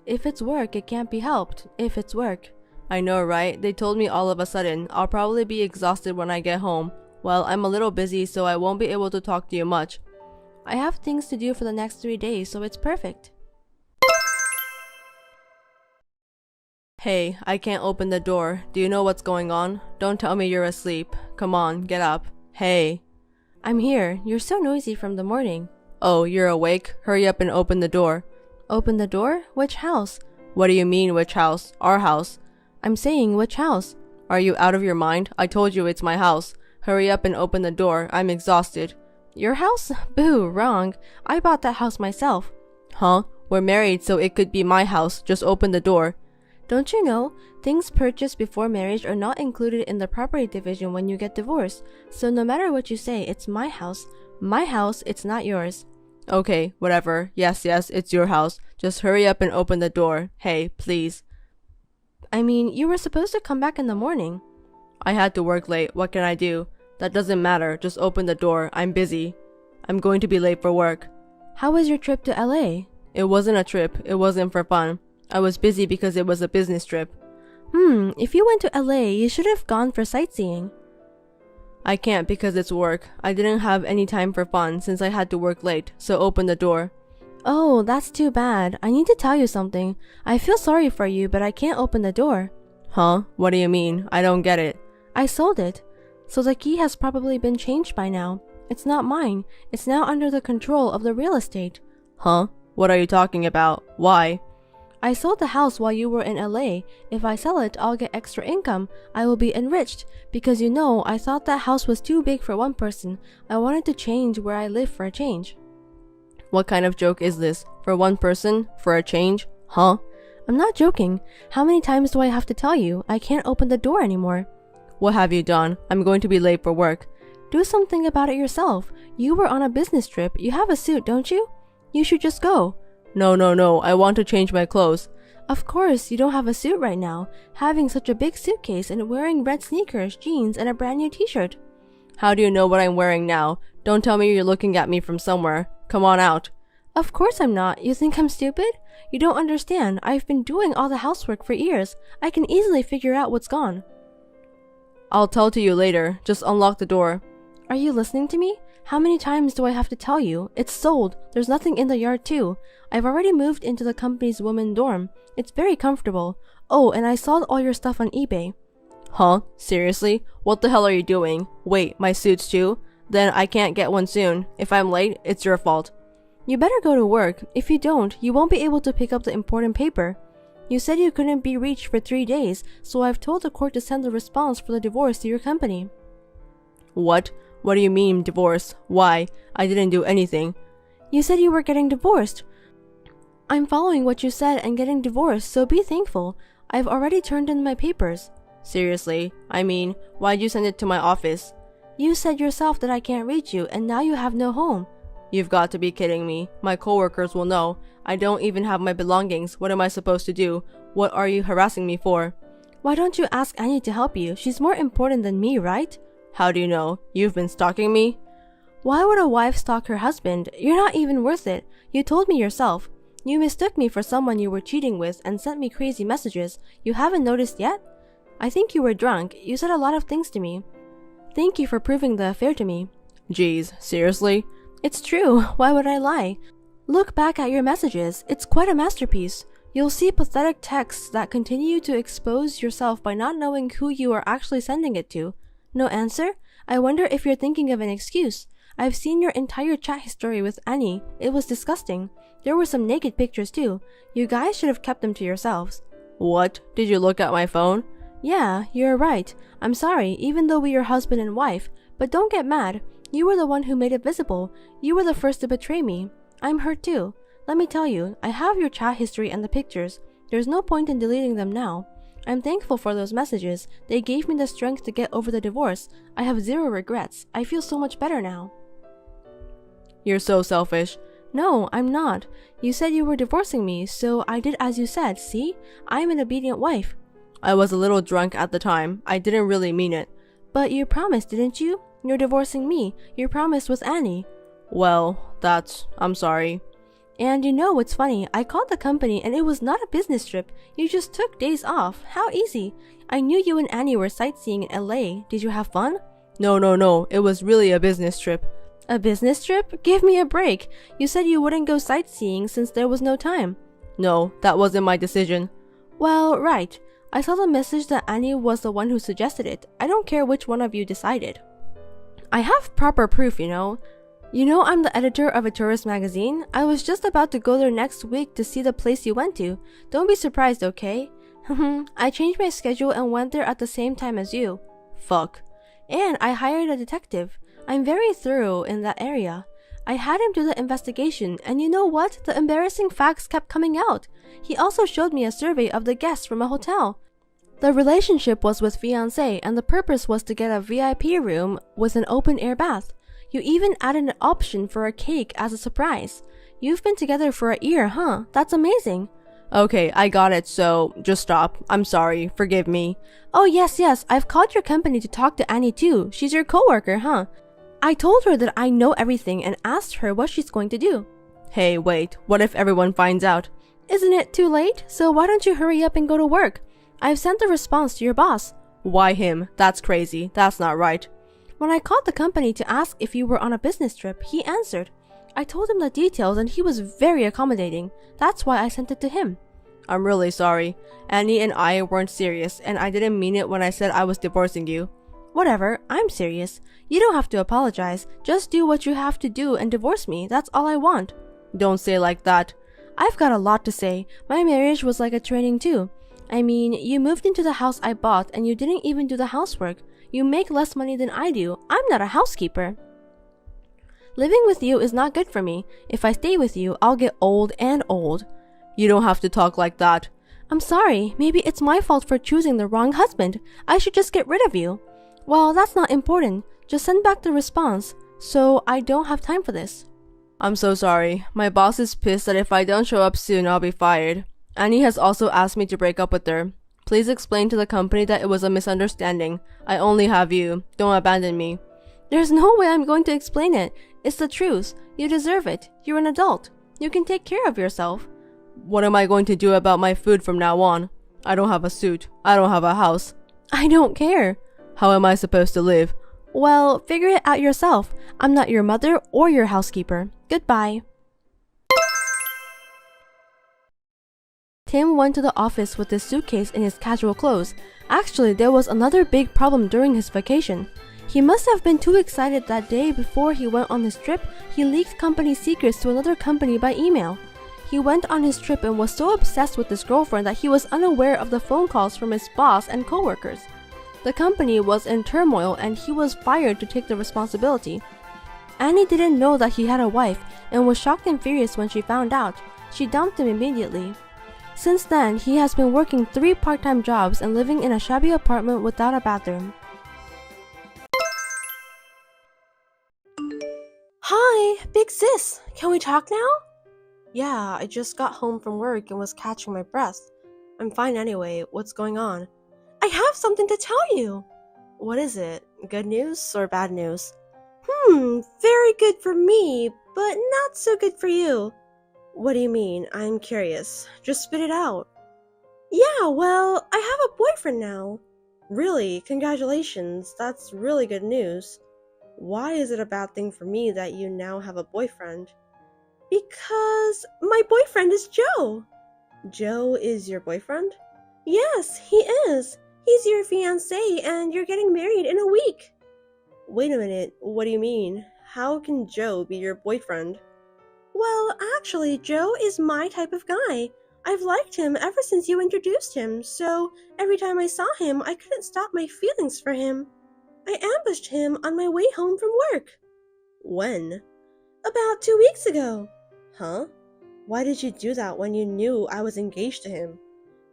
If it's work, it can't be helped. If it's work. I know, right? They told me all of a sudden. I'll probably be exhausted when I get home. Well, I'm a little busy, so I won't be able to talk to you much. I have things to do for the next 3 days, so it's perfect. Hey, I can't open the door. Do you know what's going on? Don't tell me you're asleep. Come on, get up. Hey. I'm here. You're so noisy from the morning. Oh, you're awake? Hurry up and open the door. Open the door? Which house? What do you mean, which house? Our house. I'm saying, which house? Are you out of your mind? I told you it's my house. Hurry up and open the door. I'm exhausted. Your house? Boo, wrong. I bought that house myself. Huh? We're married, so it could be my house. Just open the door. Don't you know, things purchased before marriage are not included in the property division when you get divorced, so no matter what you say, it's my house. My house, it's not yours. Okay, whatever. Yes, it's your house. Just hurry up and open the door. Hey, please. I mean, you were supposed to come back in the morning. I had to work late. What can I do? That doesn't matter. Just open the door. I'm busy. I'm going to be late for work. How was your trip to LA? It wasn't a trip. It wasn't for fun. I was busy because it was a business trip. If you went to LA, you should have gone for sightseeing. I can't because it's work. I didn't have any time for fun since I had to work late, so open the door. Oh, that's too bad. I need to tell you something. I feel sorry for you, but I can't open the door. Huh? What do you mean? I don't get it. I sold it. So the key has probably been changed by now. It's not mine. It's now under the control of the real estate. Huh? What are you talking about? Why? I sold the house while you were in LA. If I sell it, I'll get extra income. I will be enriched. Because you know, I thought that house was too big for one person. I wanted to change where I live for a change. What kind of joke is this? For one person? For a change? Huh? I'm not joking. How many times do I have to tell you? I can't open the door anymore. What have you done? I'm going to be late for work. Do something about it yourself. You were on a business trip. You have a suit, don't you? You should just go. No. I want to change my clothes. Of course, you don't have a suit right now. Having such a big suitcase and wearing red sneakers, jeans, and a brand new t-shirt. How do you know what I'm wearing now? Don't tell me you're looking at me from somewhere. Come on out. Of course I'm not. You think I'm stupid? You don't understand. I've been doing all the housework for years. I can easily figure out what's gone. I'll tell to you later. Just unlock the door. Are you listening to me? How many times do I have to tell you? It's sold. There's nothing in the yard too. I've already moved into the company's women dorm. It's very comfortable. Oh, and I sold all your stuff on eBay. Huh? Seriously? What the hell are you doing? Wait, my suits too? Then I can't get one soon. If I'm late, it's your fault. You better go to work. If you don't, you won't be able to pick up the important paper. You said you couldn't be reached for 3 days, so I've told the court to send the response for the divorce to your company. What? What do you mean, divorce? Why? I didn't do anything. You said you were getting divorced. I'm following what you said and getting divorced, so be thankful. I've already turned in my papers. Seriously, I mean, why'd you send it to my office? You said yourself that I can't reach you, and now you have no home. You've got to be kidding me. My coworkers will know. I don't even have my belongings. What am I supposed to do? What are you harassing me for? Why don't you ask Annie to help you? She's more important than me, right? How do you know? You've been stalking me? Why would a wife stalk her husband? You're not even worth it. You told me yourself. You mistook me for someone you were cheating with and sent me crazy messages. You haven't noticed yet? I think you were drunk. You said a lot of things to me. Thank you for proving the affair to me. Geez, seriously? It's true. Why would I lie? Look back at your messages. It's quite a masterpiece. You'll see pathetic texts that continue to expose yourself by not knowing who you are actually sending it to. No answer? I wonder if you're thinking of an excuse. I've seen your entire chat history with Annie. It was disgusting. There were some naked pictures too. You guys should have kept them to yourselves. What? Did you look at my phone? Yeah, you're right. I'm sorry, even though we are husband and wife. But don't get mad. You were the one who made it visible. You were the first to betray me. I'm hurt too. Let me tell you, I have your chat history and the pictures. There's no point in deleting them now. I'm thankful for those messages. They gave me the strength to get over the divorce. I have zero regrets. I feel so much better now. You're so selfish. No, I'm not. You said you were divorcing me, so I did as you said, see? I'm an obedient wife. I was a little drunk at the time. I didn't really mean it. But you promised, didn't you? You're divorcing me. Your promise was Annie. Well, I'm sorry. And you know what's funny? I called the company and it was not a business trip. You just took days off. How easy. I knew you and Annie were sightseeing in LA. Did you have fun? No. It was really a business trip. A business trip? Give me a break. You said you wouldn't go sightseeing since there was no time. No, that wasn't my decision. Well, right. I saw the message that Annie was the one who suggested it. I don't care which one of you decided. I have proper proof, you know. You know I'm the editor of a tourist magazine? I was just about to go there next week to see the place you went to. Don't be surprised, okay? I changed my schedule and went there at the same time as you. Fuck. And I hired a detective. I'm very thorough in that area. I had him do the investigation, and you know what? The embarrassing facts kept coming out. He also showed me a survey of the guests from a hotel. The relationship was with FIANCÉ, and the purpose was to get a VIP room with an open-air bath. You even added an option for a cake as a surprise. You've been together for a year, huh? That's amazing. Okay, I got it, so just stop. I'm sorry. Forgive me. Oh, yes. I've called your company to talk to Annie too. She's your coworker, huh? I told her that I know everything and asked her what she's going to do. Hey, wait. What if everyone finds out? Isn't it too late? So why don't you hurry up and go to work? I've sent the response to your boss. Why him? That's crazy. That's not right. When I called the company to ask if you were on a business trip, he answered. I told him the details and he was very accommodating. That's why I sent it to him. I'm really sorry. Annie and I weren't serious, and I didn't mean it when I said I was divorcing you. Whatever, I'm serious. You don't have to apologize. Just do what you have to do and divorce me. That's all I want. Don't say like that. I've got a lot to say. My marriage was like a training too. I mean, you moved into the house I bought and you didn't even do the housework. You make less money than I do. I'm not a housekeeper. Living with you is not good for me. If I stay with you, I'll get old and old. You don't have to talk like that. I'm sorry. Maybe it's my fault for choosing the wrong husband. I should just get rid of you. Well, that's not important. Just send back the response. So I don't have time for this. I'm so sorry. My boss is pissed that if I don't show up soon, I'll be fired. Annie has also asked me to break up with her. Please explain to the company that it was a misunderstanding. I only have you. Don't abandon me. There's no way I'm going to explain it. It's the truth. You deserve it. You're an adult. You can take care of yourself. What am I going to do about my food from now on? I don't have a suit. I don't have a house. I don't care. How am I supposed to live? Well, figure it out yourself. I'm not your mother or your housekeeper. Goodbye. Tim went to the office with his suitcase and his casual clothes. Actually, there was another big problem during his vacation. He must have been too excited that day before he went on his trip. He leaked company secrets to another company by email. He went on his trip and was so obsessed with his girlfriend that he was unaware of the phone calls from his boss and coworkers. The company was in turmoil and he was fired to take the responsibility. Annie didn't know that he had a wife and was shocked and furious when she found out. She dumped him immediately. Since then, he has been working 3 part-time jobs and living in a shabby apartment without a bathroom. Hi, big sis. Can we talk now? Yeah, I just got home from work and was catching my breath. I'm fine anyway. What's going on? I have something to tell you. What is it? Good news or bad news? Very good for me, but not so good for you. What do you mean? I'm curious. Just spit it out. Yeah, well, I have a boyfriend now. Really? Congratulations. That's really good news. Why is it a bad thing for me that you now have a boyfriend? Because my boyfriend is Joe. Joe is your boyfriend? Yes, he is. He's your fiancé and you're getting married in a week. Wait a minute, what do you mean? How can Joe be your boyfriend? Well, actually, Joe is my type of guy. I've liked him ever since you introduced him, so every time I saw him, I couldn't stop my feelings for him. I ambushed him on my way home from work. When? About 2 weeks ago. Huh? Why did you do that when you knew I was engaged to him?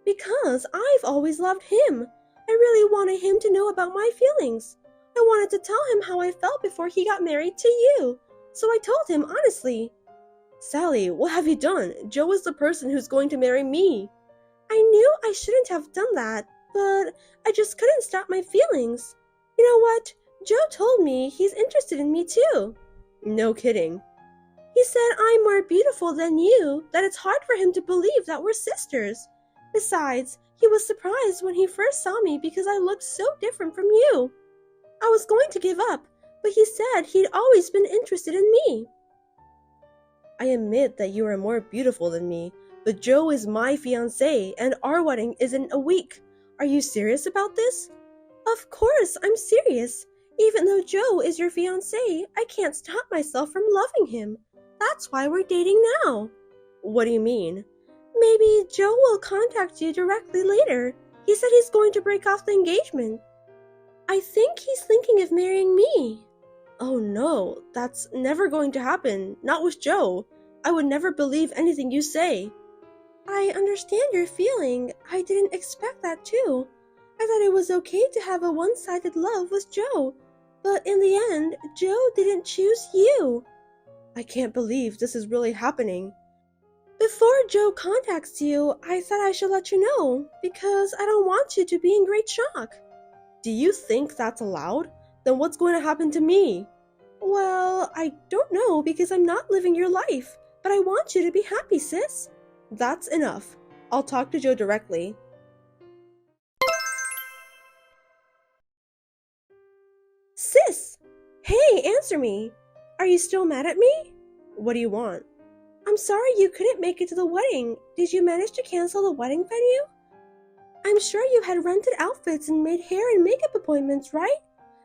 Because I've always loved him. I really wanted him to know about my feelings. I wanted to tell him how I felt before he got married to you. So I told him honestly. Sally, what have you done? Joe is the person who's going to marry me. I knew I shouldn't have done that, but I just couldn't stop my feelings. You know what? Joe told me he's interested in me too. No kidding. He said I'm more beautiful than you, that it's hard for him to believe that we're sisters. Besides, he was surprised when he first saw me because I looked so different from you. I was going to give up, but he said he'd always been interested in me. I admit that you are more beautiful than me, but Joe is my fiancé and our wedding is in a week. Are you serious about this? Of course, I'm serious. Even though Joe is your fiancé, I can't stop myself from loving him. That's why we're dating now. What do you mean? Maybe Joe will contact you directly later. He said he's going to break off the engagement. I think he's thinking of marrying me. Oh no, that's never going to happen. Not with Joe. I would never believe anything you say. I understand your feeling. I didn't expect that too. I thought it was okay to have a one-sided love with Joe. But in the end, Joe didn't choose you. I can't believe this is really happening. Before Joe contacts you, I thought I should let you know, because I don't want you to be in great shock. Do you think that's allowed? Then what's going to happen to me? Well, I don't know because I'm not living your life, but I want you to be happy, sis. That's enough. I'll talk to Joe directly. Sis! Hey, answer me! Are you still mad at me? What do you want? I'm sorry you couldn't make it to the wedding. Did you manage to cancel the wedding venue? I'm sure you had rented outfits and made hair and makeup appointments, right?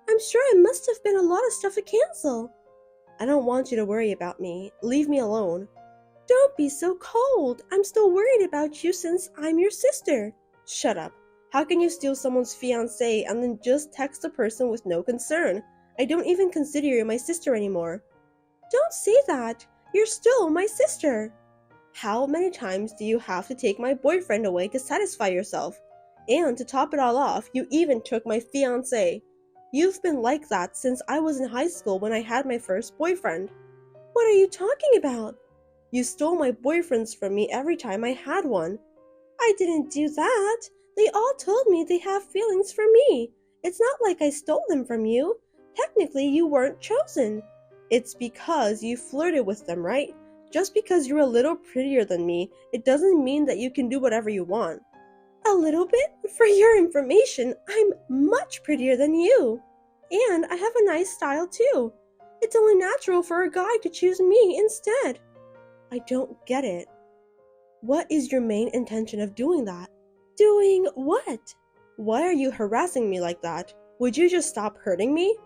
I'm sure it must have been a lot of stuff to cancel. I don't want you to worry about me. Leave me alone. Don't be so cold. I'm still worried about you since I'm your sister. Shut up. How can you steal someone's fiancé and then just text the person with no concern? I don't even consider you my sister anymore. Don't say that. You're still my sister. How many times do you have to take my boyfriend away to satisfy yourself? And to top it all off, you even took my fiancé. You've been like that since I was in high school when I had my first boyfriend. What are you talking about? You stole my boyfriends from me every time I had one. I didn't do that. They all told me they have feelings for me. It's not like I stole them from you. Technically, you weren't chosen. It's because you flirted with them, right? Just because you're a little prettier than me, it doesn't mean that you can do whatever you want. A little bit? For your information, I'm much prettier than you. And I have a nice style too. It's only natural for a guy to choose me instead. I don't get it. What is your main intention of doing that? Doing what? Why are you harassing me like that? Would you just stop hurting me?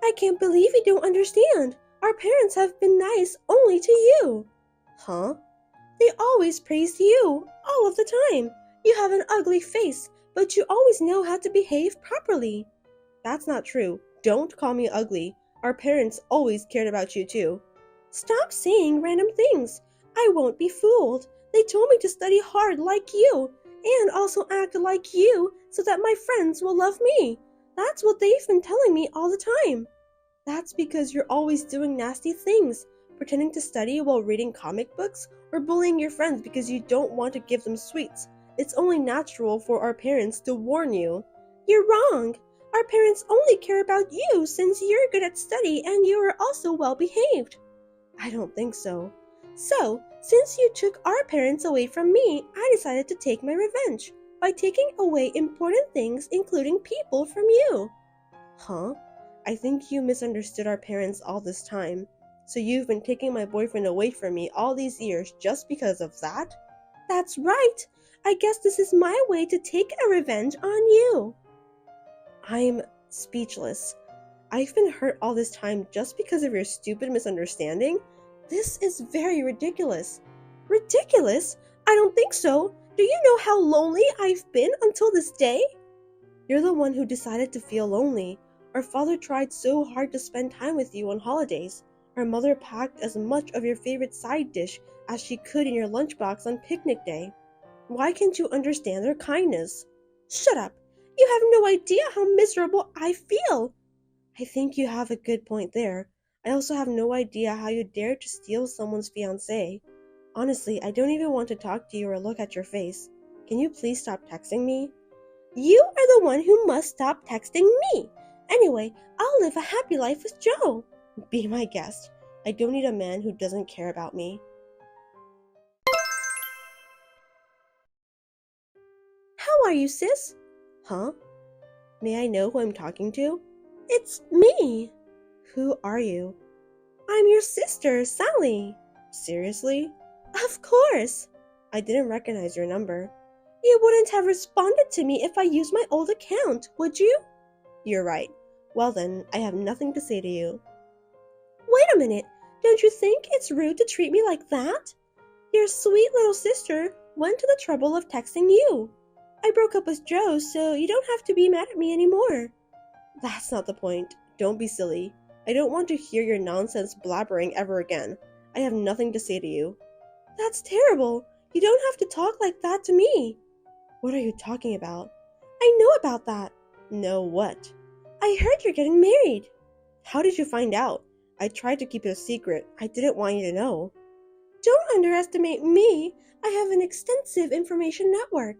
I can't believe you don't understand. Our parents have been nice only to you. Huh? They always praise you, all of the time. You have an ugly face, but you always know how to behave properly. That's not true. Don't call me ugly. Our parents always cared about you too. Stop saying random things. I won't be fooled. They told me to study hard like you, and also act like you so that my friends will love me. That's what they've been telling me all the time. That's because you're always doing nasty things, pretending to study while reading comic books, or bullying your friends because you don't want to give them sweets. It's only natural for our parents to warn you. You're wrong. Our parents only care about you since you're good at study and you are also well behaved. I don't think so. So, since you took our parents away from me, I decided to take my revenge by taking away important things, including people, from you. Huh? I think you misunderstood our parents all this time. So you've been taking my boyfriend away from me all these years just because of that? That's right. I guess this is my way to take a revenge on you. I'm speechless. I've been hurt all this time just because of your stupid misunderstanding? This is very ridiculous. Ridiculous? I don't think so. Do you know how lonely I've been until this day? You're the one who decided to feel lonely. Our father tried so hard to spend time with you on holidays. Our mother packed as much of your favorite side dish as she could in your lunchbox on picnic day. Why can't you understand their kindness? Shut up! You have no idea how miserable I feel! I think you have a good point there. I also have no idea how you dared to steal someone's fiancé. Honestly, I don't even want to talk to you or look at your face. Can you please stop texting me? You are the one who must stop texting me! Anyway, I'll live a happy life with Joe. Be my guest. I don't need a man who doesn't care about me. How are you, sis? Huh? May I know who I'm talking to? It's me. Who are you? I'm your sister, Sally. Seriously? Of course. I didn't recognize your number. You wouldn't have responded to me if I used my old account, would you? You're right. Well then, I have nothing to say to you. Wait a minute. Don't you think it's rude to treat me like that? Your sweet little sister went to the trouble of texting you. I broke up with Joe, so you don't have to be mad at me anymore. That's not the point. Don't be silly. I don't want to hear your nonsense blabbering ever again. I have nothing to say to you. That's terrible. You don't have to talk like that to me. What are you talking about? I know about that. Know what? I heard you're getting married. How did you find out? I tried to keep it a secret. I didn't want you to know. Don't underestimate me. I have an extensive information network.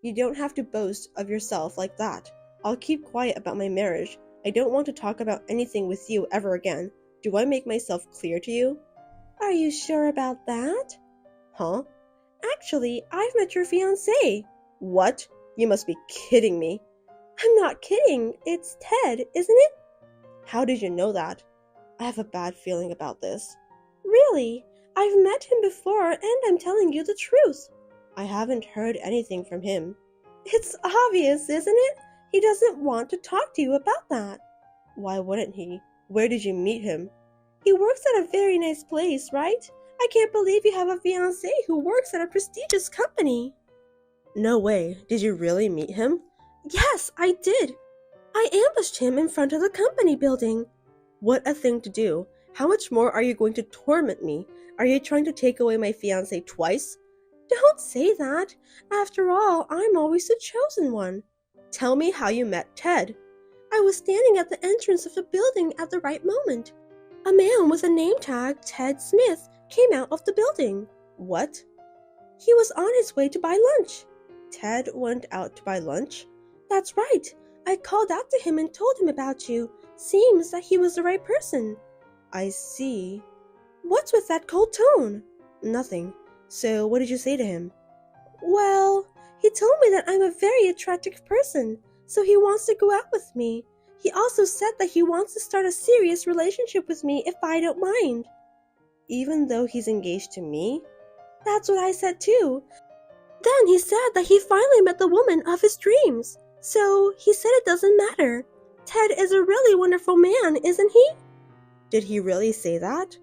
You don't have to boast of yourself like that. I'll keep quiet about my marriage. I don't want to talk about anything with you ever again. Do I make myself clear to you? Are you sure about that? Huh? Actually, I've met your fiancé. What? You must be kidding me. I'm not kidding. It's Ted, isn't it? How did you know that? I have a bad feeling about this. Really? I've met him before and I'm telling you the truth. I haven't heard anything from him. It's obvious, isn't it? He doesn't want to talk to you about that. Why wouldn't he? Where did you meet him? He works at a very nice place, right? I can't believe you have a fiancé who works at a prestigious company. No way. Did you really meet him? Yes, I did. I ambushed him in front of the company building. What a thing to do. How much more are you going to torment me? Are you trying to take away my fiancé twice? Don't say that. After all, I'm always the chosen one. Tell me how you met Ted. I was standing at the entrance of the building at the right moment. A man with a name tag, Ted Smith, came out of the building. What? He was on his way to buy lunch. Ted went out to buy lunch? That's right. I called out to him and told him about you. Seems that he was the right person. I see. What's with that cold tone? Nothing. So what did you say to him? Well, he told me that I'm a very attractive person, so he wants to go out with me. He also said that he wants to start a serious relationship with me if I don't mind. Even though he's engaged to me? That's what I said too. Then he said that he finally met the woman of his dreams. So he said it doesn't matter. Ted is a really wonderful man, isn't he? Did he really say that?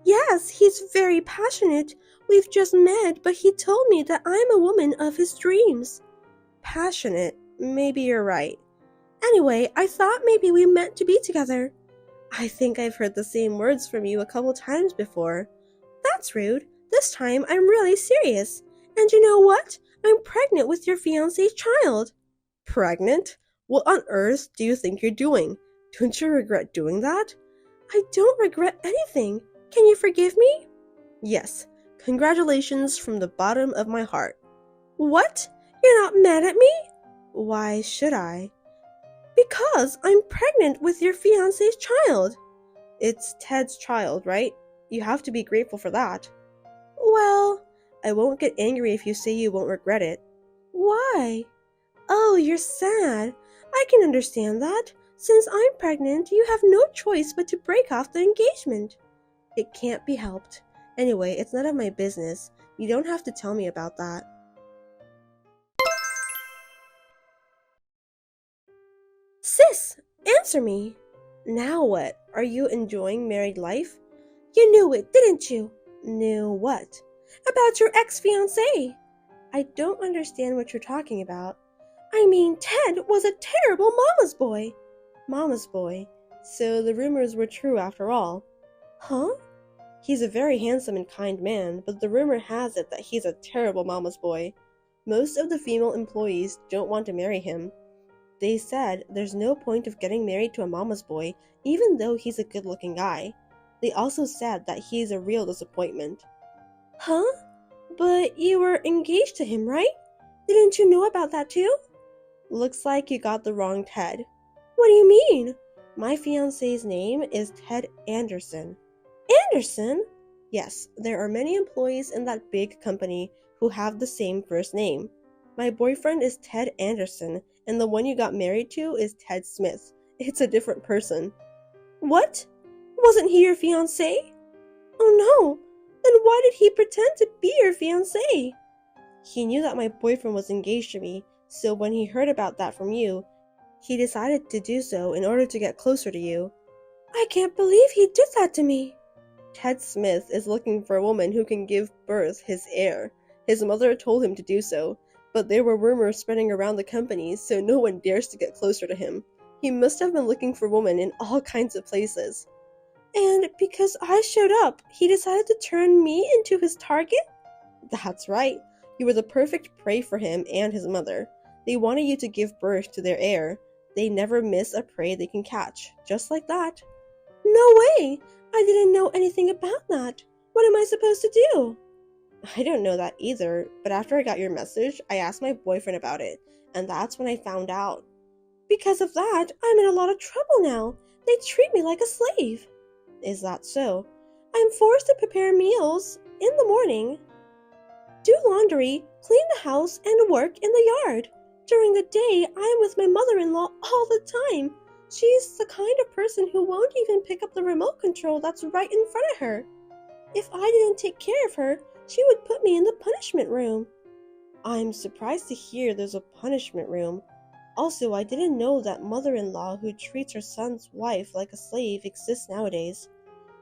Yes, he's very passionate. We've just met, but he told me that I'm a woman of his dreams. Passionate? Maybe you're right. Anyway, I thought maybe we meant to be together. I think I've heard the same words from you a couple times before. That's rude. This time I'm really serious. And you know what? I'm pregnant with your fiancé's child. Pregnant? What on earth do you think you're doing? Don't you regret doing that? I don't regret anything. Can you forgive me? Yes. Congratulations from the bottom of my heart. What? You're not mad at me? Why should I? Because I'm pregnant with your fiancé's child. It's Ted's child, right? You have to be grateful for that. Well, I won't get angry if you say you won't regret it. Why? Oh, you're sad. I can understand that. Since I'm pregnant, you have no choice but to break off the engagement. It can't be helped. Anyway, it's none of my business. You don't have to tell me about that. Sis, answer me. Now what? Are you enjoying married life? You knew it, didn't you? Knew what? About your ex-fiancé. I don't understand what you're talking about. I mean, Ted was a terrible mama's boy. Mama's boy. So the rumors were true after all. Huh? He's a very handsome and kind man, but the rumor has it that he's a terrible mama's boy. Most of the female employees don't want to marry him. They said there's no point of getting married to a mama's boy, even though he's a good-looking guy. They also said that he's a real disappointment. Huh? But you were engaged to him, right? Didn't you know about that too? Looks like you got the wrong Ted. What do you mean? My fiancé's name is Ted Anderson. Anderson? Yes, there are many employees in that big company who have the same first name. My boyfriend is Ted Anderson, and the one you got married to is Ted Smith. It's a different person. What? Wasn't he your fiancé? Oh no! Then why did he pretend to be your fiancé? He knew that my boyfriend was engaged to me, so when he heard about that from you, he decided to do so in order to get closer to you. I can't believe he did that to me. Ted Smith is looking for a woman who can give birth his heir. His mother told him to do so, but there were rumors spreading around the company, so no one dares to get closer to him. He must have been looking for women in all kinds of places. And because I showed up, he decided to turn me into his target? That's right. You were the perfect prey for him and his mother. They wanted you to give birth to their heir. They never miss a prey they can catch, just like that. No way! I didn't know anything about that. What am I supposed to do? I don't know that either, but after I got your message, I asked my boyfriend about it, and that's when I found out. Because of that, I'm in a lot of trouble now. They treat me like a slave. Is that so? I'm forced to prepare meals in the morning, do laundry, clean the house, and work in the yard. During the day, I am with my mother-in-law all the time. She's the kind of person who won't even pick up the remote control that's right in front of her. If I didn't take care of her, she would put me in the punishment room. I'm surprised to hear there's a punishment room. Also, I didn't know that mother-in-law who treats her son's wife like a slave exists nowadays.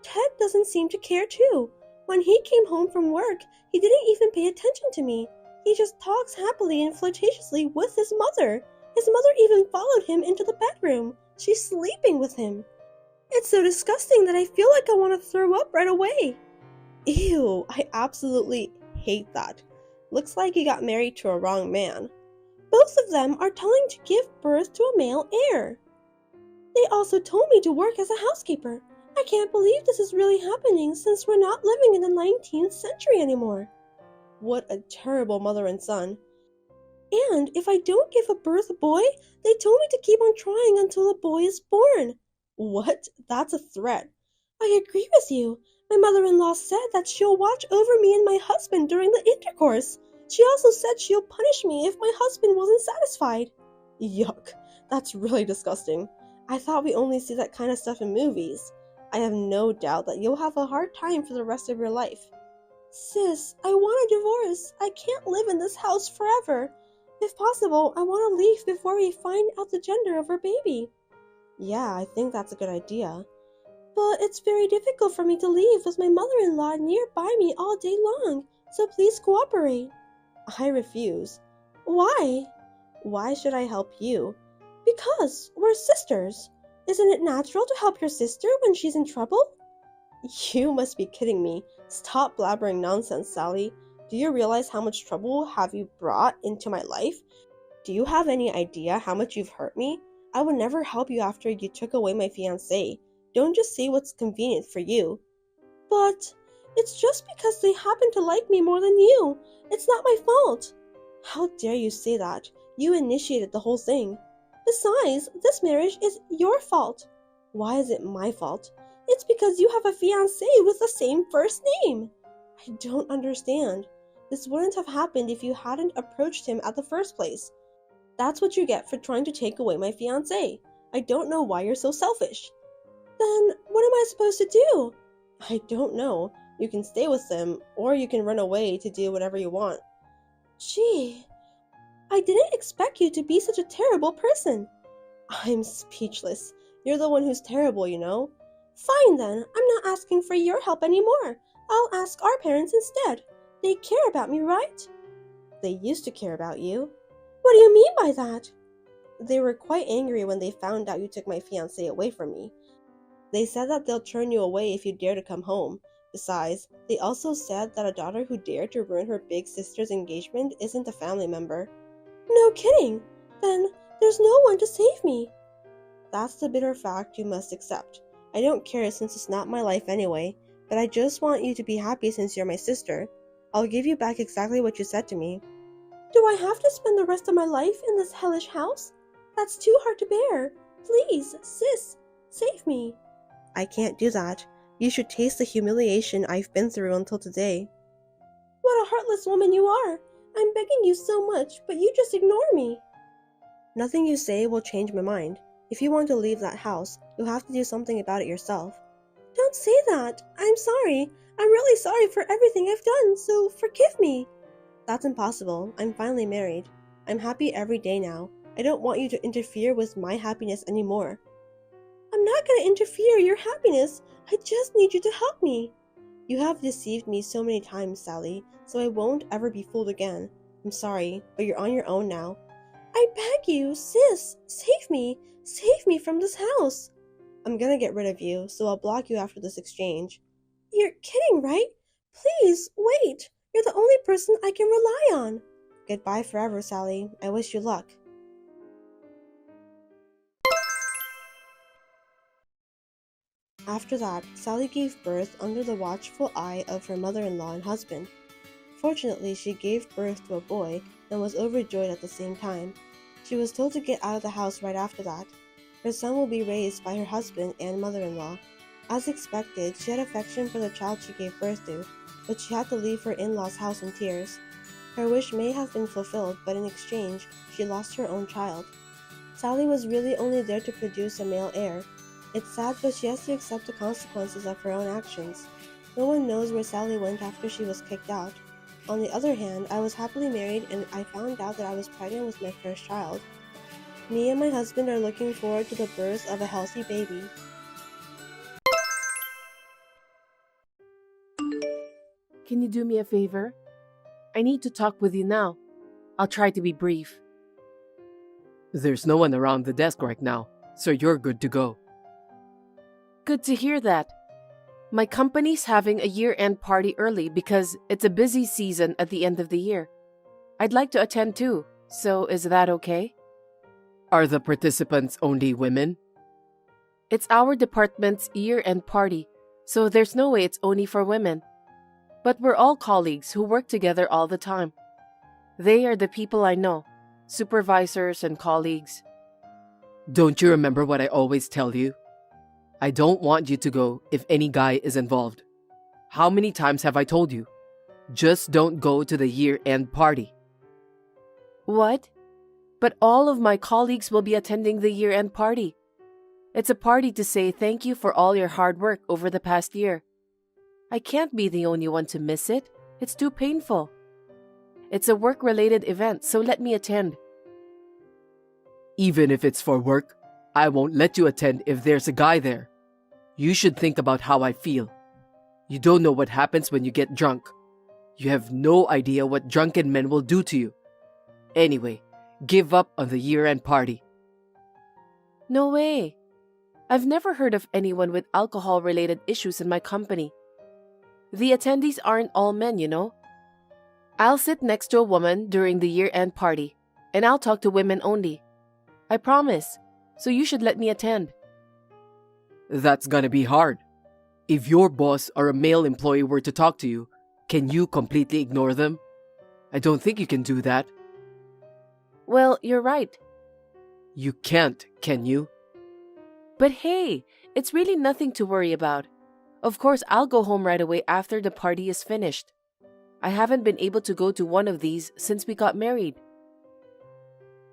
Ted doesn't seem to care too. When he came home from work, he didn't even pay attention to me. He just talks happily and flirtatiously with his mother. His mother even followed him into the bedroom. She's sleeping with him. It's so disgusting that I feel like I want to throw up right away. Ew, I absolutely hate that. Looks like you got married to a wrong man. Both of them are telling to give birth to a male heir. They also told me to work as a housekeeper. I can't believe this is really happening since we're not living in the 19th century anymore. What a terrible mother and son. And if I don't give a birth a boy, they told me to keep on trying until a boy is born. What? That's a threat. I agree with you. My mother-in-law said that she'll watch over me and my husband during the intercourse. She also said she'll punish me if my husband wasn't satisfied. Yuck. That's really disgusting. I thought we only see that kind of stuff in movies. I have no doubt that you'll have a hard time for the rest of your life. Sis, I want a divorce. I can't live in this house forever. If possible, I want to leave before we find out the gender of our baby. Yeah, I think that's a good idea. But it's very difficult for me to leave with my mother-in-law nearby me all day long, so please cooperate. I refuse. Why? Why should I help you? Because we're sisters. Isn't it natural to help your sister when she's in trouble? You must be kidding me. Stop blabbering nonsense, Sally. Do you realize how much trouble have you brought into my life? Do you have any idea how much you've hurt me? I would never help you after you took away my fiancé. Don't just say what's convenient for you. But it's just because they happen to like me more than you. It's not my fault. How dare you say that? You initiated the whole thing. Besides, this marriage is your fault. Why is it my fault? It's because you have a fiancé with the same first name. I don't understand. This wouldn't have happened if you hadn't approached him at the first place. That's what you get for trying to take away my fiancé. I don't know why you're so selfish. Then what am I supposed to do? I don't know. You can stay with them, or you can run away to do whatever you want. Gee, I didn't expect you to be such a terrible person. I'm speechless. You're the one who's terrible, you know. Fine then, I'm not asking for your help anymore. I'll ask our parents instead. They care about me, right? They used to care about you. What do you mean by that? They were quite angry when they found out you took my fiancé away from me. They said that they'll turn you away if you dare to come home. Besides, they also said that a daughter who dared to ruin her big sister's engagement isn't a family member. No kidding! Then there's no one to save me. That's the bitter fact you must accept. I don't care since it's not my life anyway, but I just want you to be happy since you're my sister. I'll give you back exactly what you said to me. Do I have to spend the rest of my life in this hellish house? That's too hard to bear. Please, sis, save me. I can't do that. You should taste the humiliation I've been through until today. What a heartless woman you are. I'm begging you so much, but you just ignore me. Nothing you say will change my mind. If you want to leave that house, you'll have to do something about it yourself. Don't say that. I'm sorry. I'm really sorry for everything I've done, so forgive me. That's impossible. I'm finally married. I'm happy every day now. I don't want you to interfere with my happiness anymore. I'm not going to interfere your happiness. I just need you to help me. You have deceived me so many times, Sally, so I won't ever be fooled again. I'm sorry, but you're on your own now. I beg you, sis, save me. Save me from this house. I'm gonna get rid of you, so I'll block you after this exchange. You're kidding, right? Please, wait. You're the only person I can rely on. Goodbye forever, Sally. I wish you luck. After that, Sally gave birth under the watchful eye of her mother-in-law and husband. Fortunately, she gave birth to a boy and was overjoyed at the same time. She was told to get out of the house right after that. Her son will be raised by her husband and mother-in-law. As expected, she had affection for the child she gave birth to, but she had to leave her in-laws' house in tears. Her wish may have been fulfilled, but in exchange, she lost her own child. Sally was really only there to produce a male heir. It's sad, but she has to accept the consequences of her own actions. No one knows where Sally went after she was kicked out. On the other hand, I was happily married and I found out that I was pregnant with my first child. Me and my husband are looking forward to the birth of a healthy baby. Can you do me a favor? I need to talk with you now. I'll try to be brief. There's no one around the desk right now, so you're good to go. Good to hear that. My company's having a year-end party early because it's a busy season at the end of the year. I'd like to attend too, so is that okay? Are the participants only women? It's our department's year-end party, so there's no way it's only for women. But we're all colleagues who work together all the time. They are the people I know, supervisors and colleagues. Don't you remember what I always tell you? I don't want you to go if any guy is involved. How many times have I told you? Just don't go to the year-end party. What? But all of my colleagues will be attending the year-end party. It's a party to say thank you for all your hard work over the past year. I can't be the only one to miss it. It's too painful. It's a work-related event, so let me attend. Even if it's for work, I won't let you attend if there's a guy there. You should think about how I feel. You don't know what happens when you get drunk. You have no idea what drunken men will do to you. Anyway, give up on the year-end party. No way. I've never heard of anyone with alcohol-related issues in my company. The attendees aren't all men, you know. I'll sit next to a woman during the year-end party, and I'll talk to women only. I promise, so you should let me attend. That's gonna be hard. If your boss or a male employee were to talk to you, can you completely ignore them? I don't think you can do that. Well, you're right. You can't, can you? But hey, it's really nothing to worry about. Of course, I'll go home right away after the party is finished. I haven't been able to go to one of these since we got married.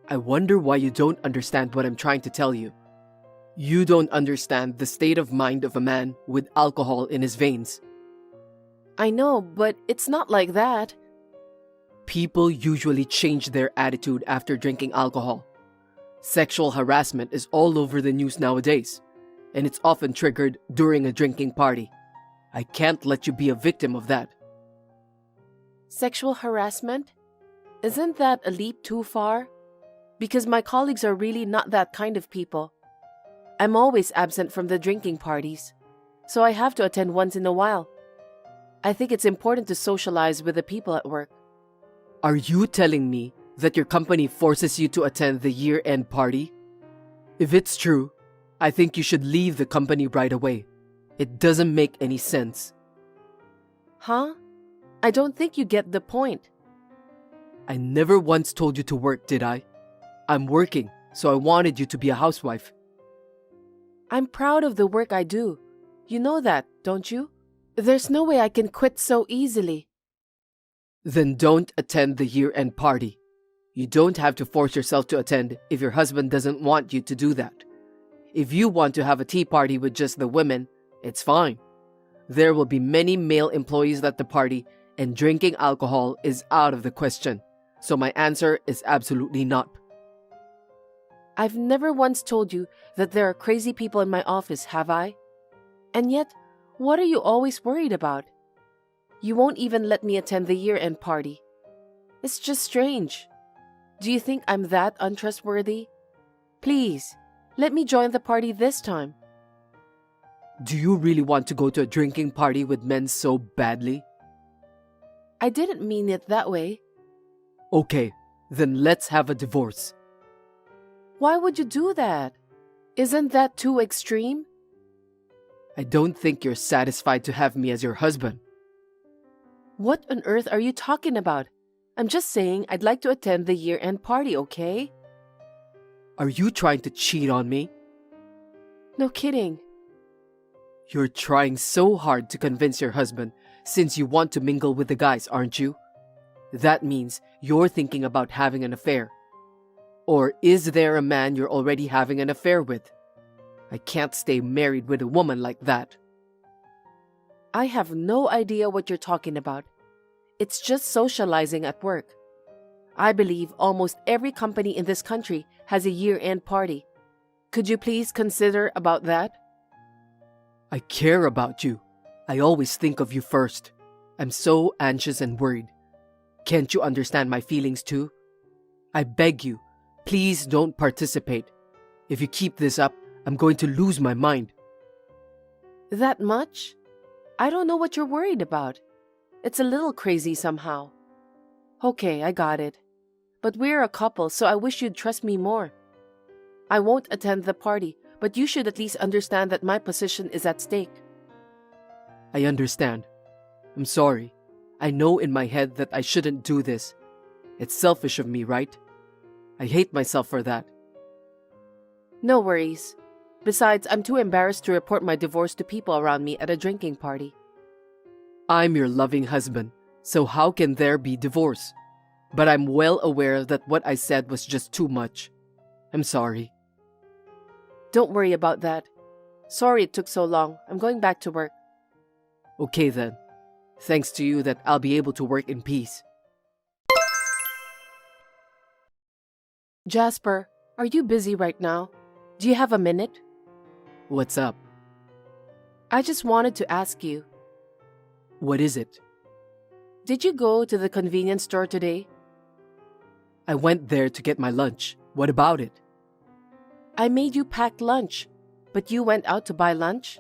I wonder why you don't understand what I'm trying to tell you. You don't understand the state of mind of a man with alcohol in his veins. I know, but it's not like that. People usually change their attitude after drinking alcohol. Sexual harassment is all over the news nowadays, and it's often triggered during a drinking party. I can't let you be a victim of that. Sexual harassment? Isn't that a leap too far? Because my colleagues are really not that kind of people. I'm always absent from the drinking parties, so I have to attend once in a while. I think it's important to socialize with the people at work. Are you telling me that your company forces you to attend the year-end party? If it's true, I think you should leave the company right away. It doesn't make any sense. Huh? I don't think you get the point. I never once told you to work, did I? I'm working, so I wanted you to be a housewife. I'm proud of the work I do. You know that, don't you? There's no way I can quit so easily. Then don't attend the year-end party. You don't have to force yourself to attend if your husband doesn't want you to do that. If you want to have a tea party with just the women, it's fine. There will be many male employees at the party, and drinking alcohol is out of the question. So my answer is absolutely not. I've never once told you that there are crazy people in my office, have I? And yet, what are you always worried about? You won't even let me attend the year-end party. It's just strange. Do you think I'm that untrustworthy? Please, let me join the party this time. Do you really want to go to a drinking party with men so badly? I didn't mean it that way. Okay, then let's have a divorce. Why would you do that? Isn't that too extreme? I don't think you're satisfied to have me as your husband. What on earth are you talking about? I'm just saying I'd like to attend the year-end party, okay? Are you trying to cheat on me? No kidding. You're trying so hard to convince your husband since you want to mingle with the guys, aren't you? That means you're thinking about having an affair. Or is there a man you're already having an affair with? I can't stay married with a woman like that. I have no idea what you're talking about. It's just socializing at work. I believe almost every company in this country has a year-end party. Could you please consider about that? I care about you. I always think of you first. I'm so anxious and worried. Can't you understand my feelings too? I beg you, please don't participate. If you keep this up, I'm going to lose my mind. That much? I don't know what you're worried about. It's a little crazy somehow. Okay, I got it. But we're a couple, so I wish you'd trust me more. I won't attend the party, but you should at least understand that my position is at stake. I understand. I'm sorry. I know in my head that I shouldn't do this. It's selfish of me, right? I hate myself for that. No worries. Besides, I'm too embarrassed to report my divorce to people around me at a drinking party. I'm your loving husband, so how can there be divorce? But I'm well aware that what I said was just too much. I'm sorry. Don't worry about that. Sorry it took so long. I'm going back to work. Okay then. Thanks to you that I'll be able to work in peace. Jasper, are you busy right now? Do you have a minute? What's up? I just wanted to ask you. What is it? Did you go to the convenience store today? I went there to get my lunch. What about it? I made you packed lunch. But you went out to buy lunch?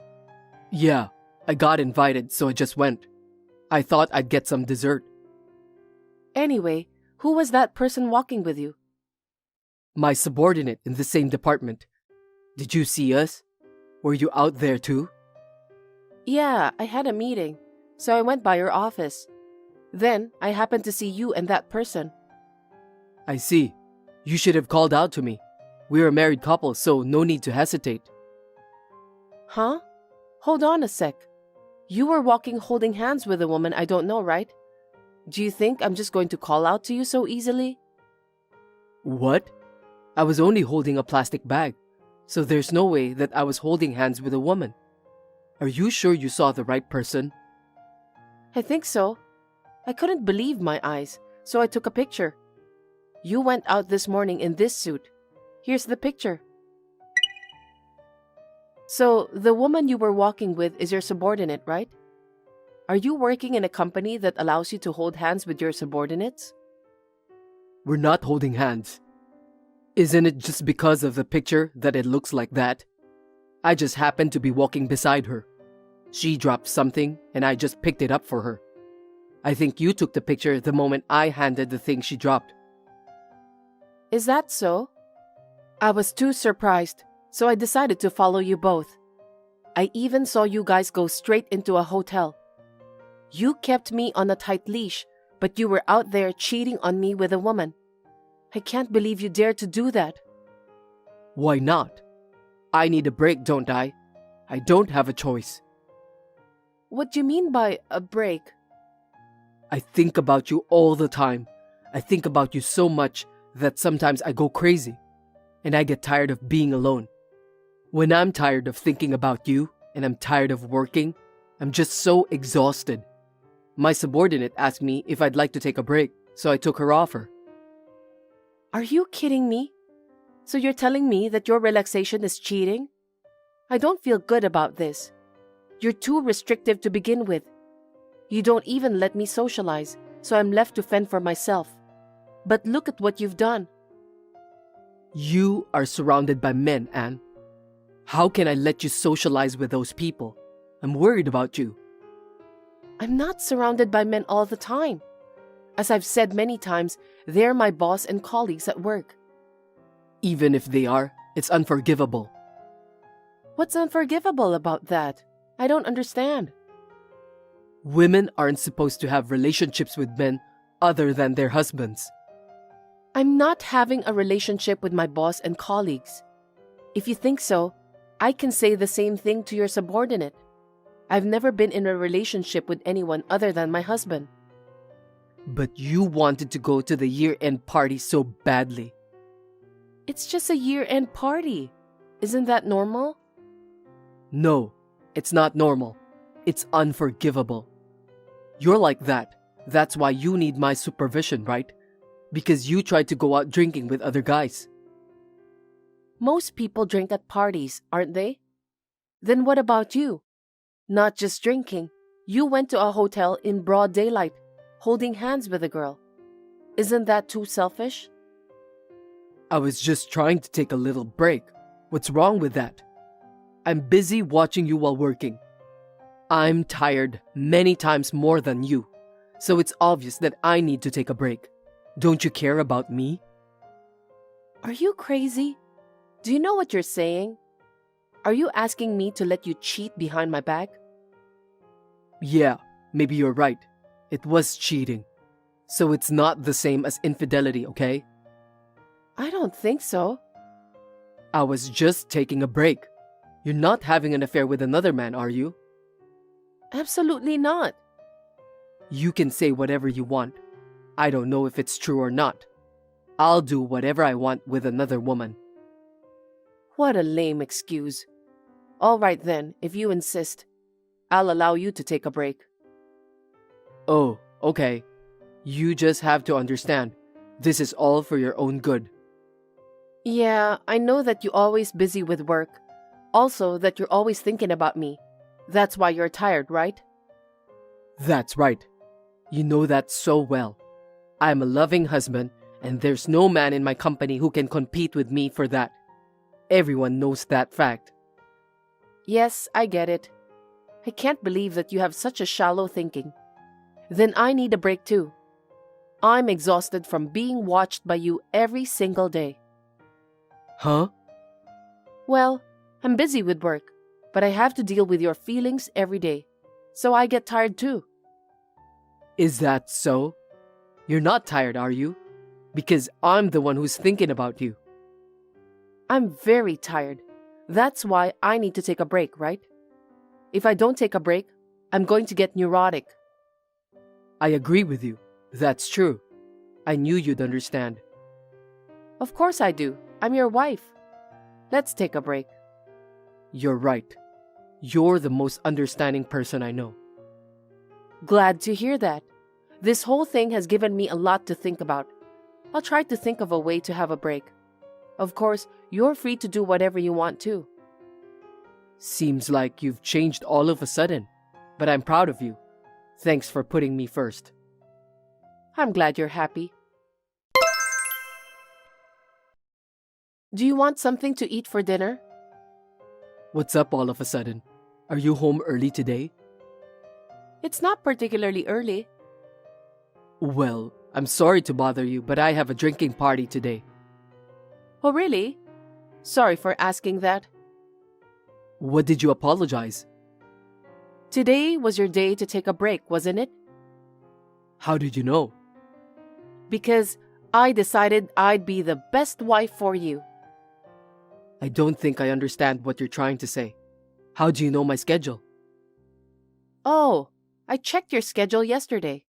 Yeah, I got invited, so I just went. I thought I'd get some dessert. Anyway, who was that person walking with you? My subordinate in the same department. Did you see us? Were you out there too? Yeah, I had a meeting, so I went by your office. Then, I happened to see you and that person. I see. You should have called out to me. We're a married couple, so no need to hesitate. Huh? Hold on a sec. You were walking holding hands with a woman I don't know, right? Do you think I'm just going to call out to you so easily? What? I was only holding a plastic bag, so there's no way that I was holding hands with a woman. Are you sure you saw the right person? I think so. I couldn't believe my eyes, so I took a picture. You went out this morning in this suit. Here's the picture. So, the woman you were walking with is your subordinate, right? Are you working in a company that allows you to hold hands with your subordinates? We're not holding hands. Isn't it just because of the picture that it looks like that? I just happened to be walking beside her. She dropped something, and I just picked it up for her. I think you took the picture the moment I handed the thing she dropped. Is that so? I was too surprised, so I decided to follow you both. I even saw you guys go straight into a hotel. You kept me on a tight leash, but you were out there cheating on me with a woman. I can't believe you dared to do that. Why not? I need a break, don't I? I don't have a choice. What do you mean by a break? I think about you all the time. I think about you so much that sometimes I go crazy, and I get tired of being alone. When I'm tired of thinking about you, and I'm tired of working, I'm just so exhausted. My subordinate asked me if I'd like to take a break, so I took her offer. Are you kidding me? So you're telling me that your relaxation is cheating? I don't feel good about this. You're too restrictive to begin with. You don't even let me socialize, so I'm left to fend for myself. But look at what you've done. You are surrounded by men, Anne. How can I let you socialize with those people? I'm worried about you. I'm not surrounded by men all the time. As I've said many times, they're my boss and colleagues at work. Even if they are, it's unforgivable. What's unforgivable about that? I don't understand. Women aren't supposed to have relationships with men other than their husbands. I'm not having a relationship with my boss and colleagues. If you think so, I can say the same thing to your subordinate. I've never been in a relationship with anyone other than my husband. But you wanted to go to the year-end party so badly. It's just a year-end party. Isn't that normal? No, it's not normal. It's unforgivable. You're like that. That's why you need my supervision, right? Because you tried to go out drinking with other guys. Most people drink at parties, aren't they? Then what about you? Not just drinking. You went to a hotel in broad daylight, holding hands with a girl. Isn't that too selfish? I was just trying to take a little break. What's wrong with that? I'm busy watching you while working. I'm tired many times more than you, so it's obvious that I need to take a break. Don't you care about me? Are you crazy? Do you know what you're saying? Are you asking me to let you cheat behind my back? Yeah, maybe you're right. It was cheating. So it's not the same as infidelity, okay? I don't think so. I was just taking a break. You're not having an affair with another man, are you? Absolutely not. You can say whatever you want. I don't know if it's true or not. I'll do whatever I want with another woman. What a lame excuse. All right then, if you insist. I'll allow you to take a break. Oh, okay. You just have to understand. This is all for your own good. Yeah, I know that you're always busy with work. Also, that you're always thinking about me. That's why you're tired, right? That's right. You know that so well. I'm a loving husband, and there's no man in my company who can compete with me for that. Everyone knows that fact. Yes, I get it. I can't believe that you have such a shallow thinking. Then I need a break too. I'm exhausted from being watched by you every single day. Huh? Well, I'm busy with work, but I have to deal with your feelings every day. So I get tired too. Is that so? You're not tired, are you? Because I'm the one who's thinking about you. I'm very tired. That's why I need to take a break, right? If I don't take a break, I'm going to get neurotic. I agree with you. That's true. I knew you'd understand. Of course I do. I'm your wife. Let's take a break. You're right. You're the most understanding person I know. Glad to hear that. This whole thing has given me a lot to think about. I'll try to think of a way to have a break. Of course, you're free to do whatever you want to. Seems like you've changed all of a sudden, but I'm proud of you. Thanks for putting me first. I'm glad you're happy. Do you want something to eat for dinner? What's up all of a sudden? Are you home early today? It's not particularly early. Well, I'm sorry to bother you, but I have a drinking party today. Oh, really? Sorry for asking that. What did you apologize? Today was your day to take a break, wasn't it? How did you know? Because I decided I'd be the best wife for you. I don't think I understand what you're trying to say. How do you know my schedule? Oh, I checked your schedule yesterday.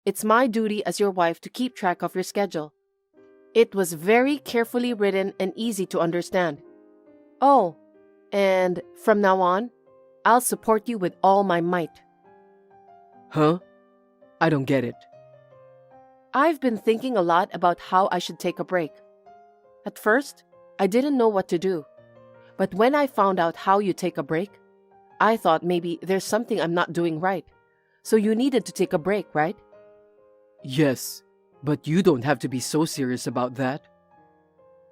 It's my duty as your wife to keep track of your schedule. It was very carefully written and easy to understand. Oh, and from now on, I'll support you with all my might. Huh? I don't get it. I've been thinking a lot about how I should take a break. At first, I didn't know what to do. But when I found out how you take a break, I thought maybe there's something I'm not doing right. So you needed to take a break, right? Yes, but you don't have to be so serious about that.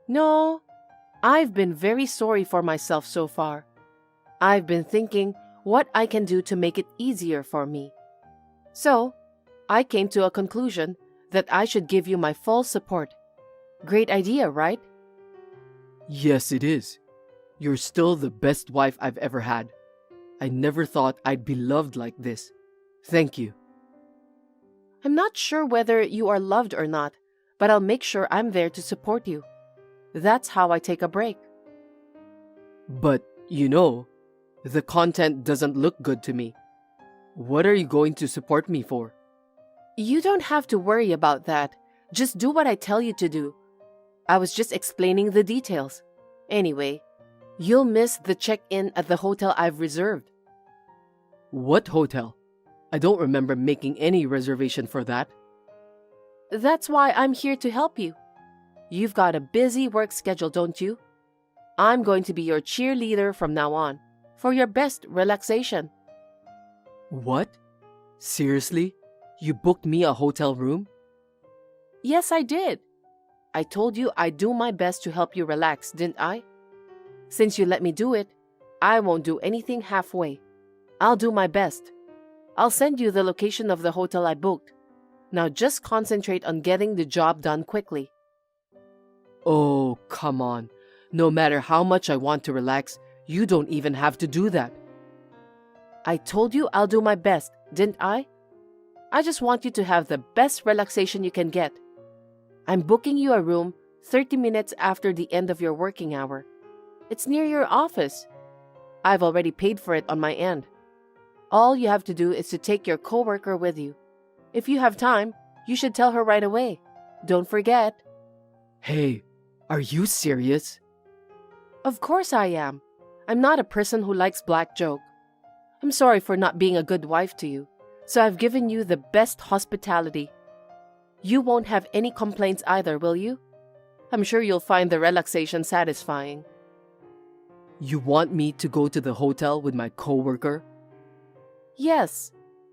No, I've been very sorry for myself so far. I've been thinking what I can do to make it easier for me. So, I came to a conclusion that I should give you my full support. Great idea, right? Yes, it is. You're still the best wife I've ever had. I never thought I'd be loved like this. Thank you. I'm not sure whether you are loved or not, but I'll make sure I'm there to support you. That's how I take a break. But, the content doesn't look good to me. What are you going to support me for? You don't have to worry about that. Just do what I tell you to do. I was just explaining the details. Anyway, you'll miss the check-in at the hotel I've reserved. What hotel? I don't remember making any reservation for that. That's why I'm here to help you. You've got a busy work schedule, don't you? I'm going to be your cheerleader from now on, for your best relaxation. What? Seriously? You booked me a hotel room? Yes, I did. I told you I'd do my best to help you relax, didn't I? Since you let me do it, I won't do anything halfway. I'll do my best. I'll send you the location of the hotel I booked. Now just concentrate on getting the job done quickly. Oh, come on. No matter how much I want to relax, you don't even have to do that. I told you I'll do my best, didn't I? I just want you to have the best relaxation you can get. I'm booking you a room 30 minutes after the end of your working hour. It's near your office. I've already paid for it on my end. All you have to do is to take your coworker with you. If you have time, you should tell her right away. Don't forget. Hey, are you serious? Of course I am. I'm not a person who likes black joke. I'm sorry for not being a good wife to you, so I've given you the best hospitality. You won't have any complaints either, will you? I'm sure you'll find the relaxation satisfying. You want me to go to the hotel with my coworker? Yes.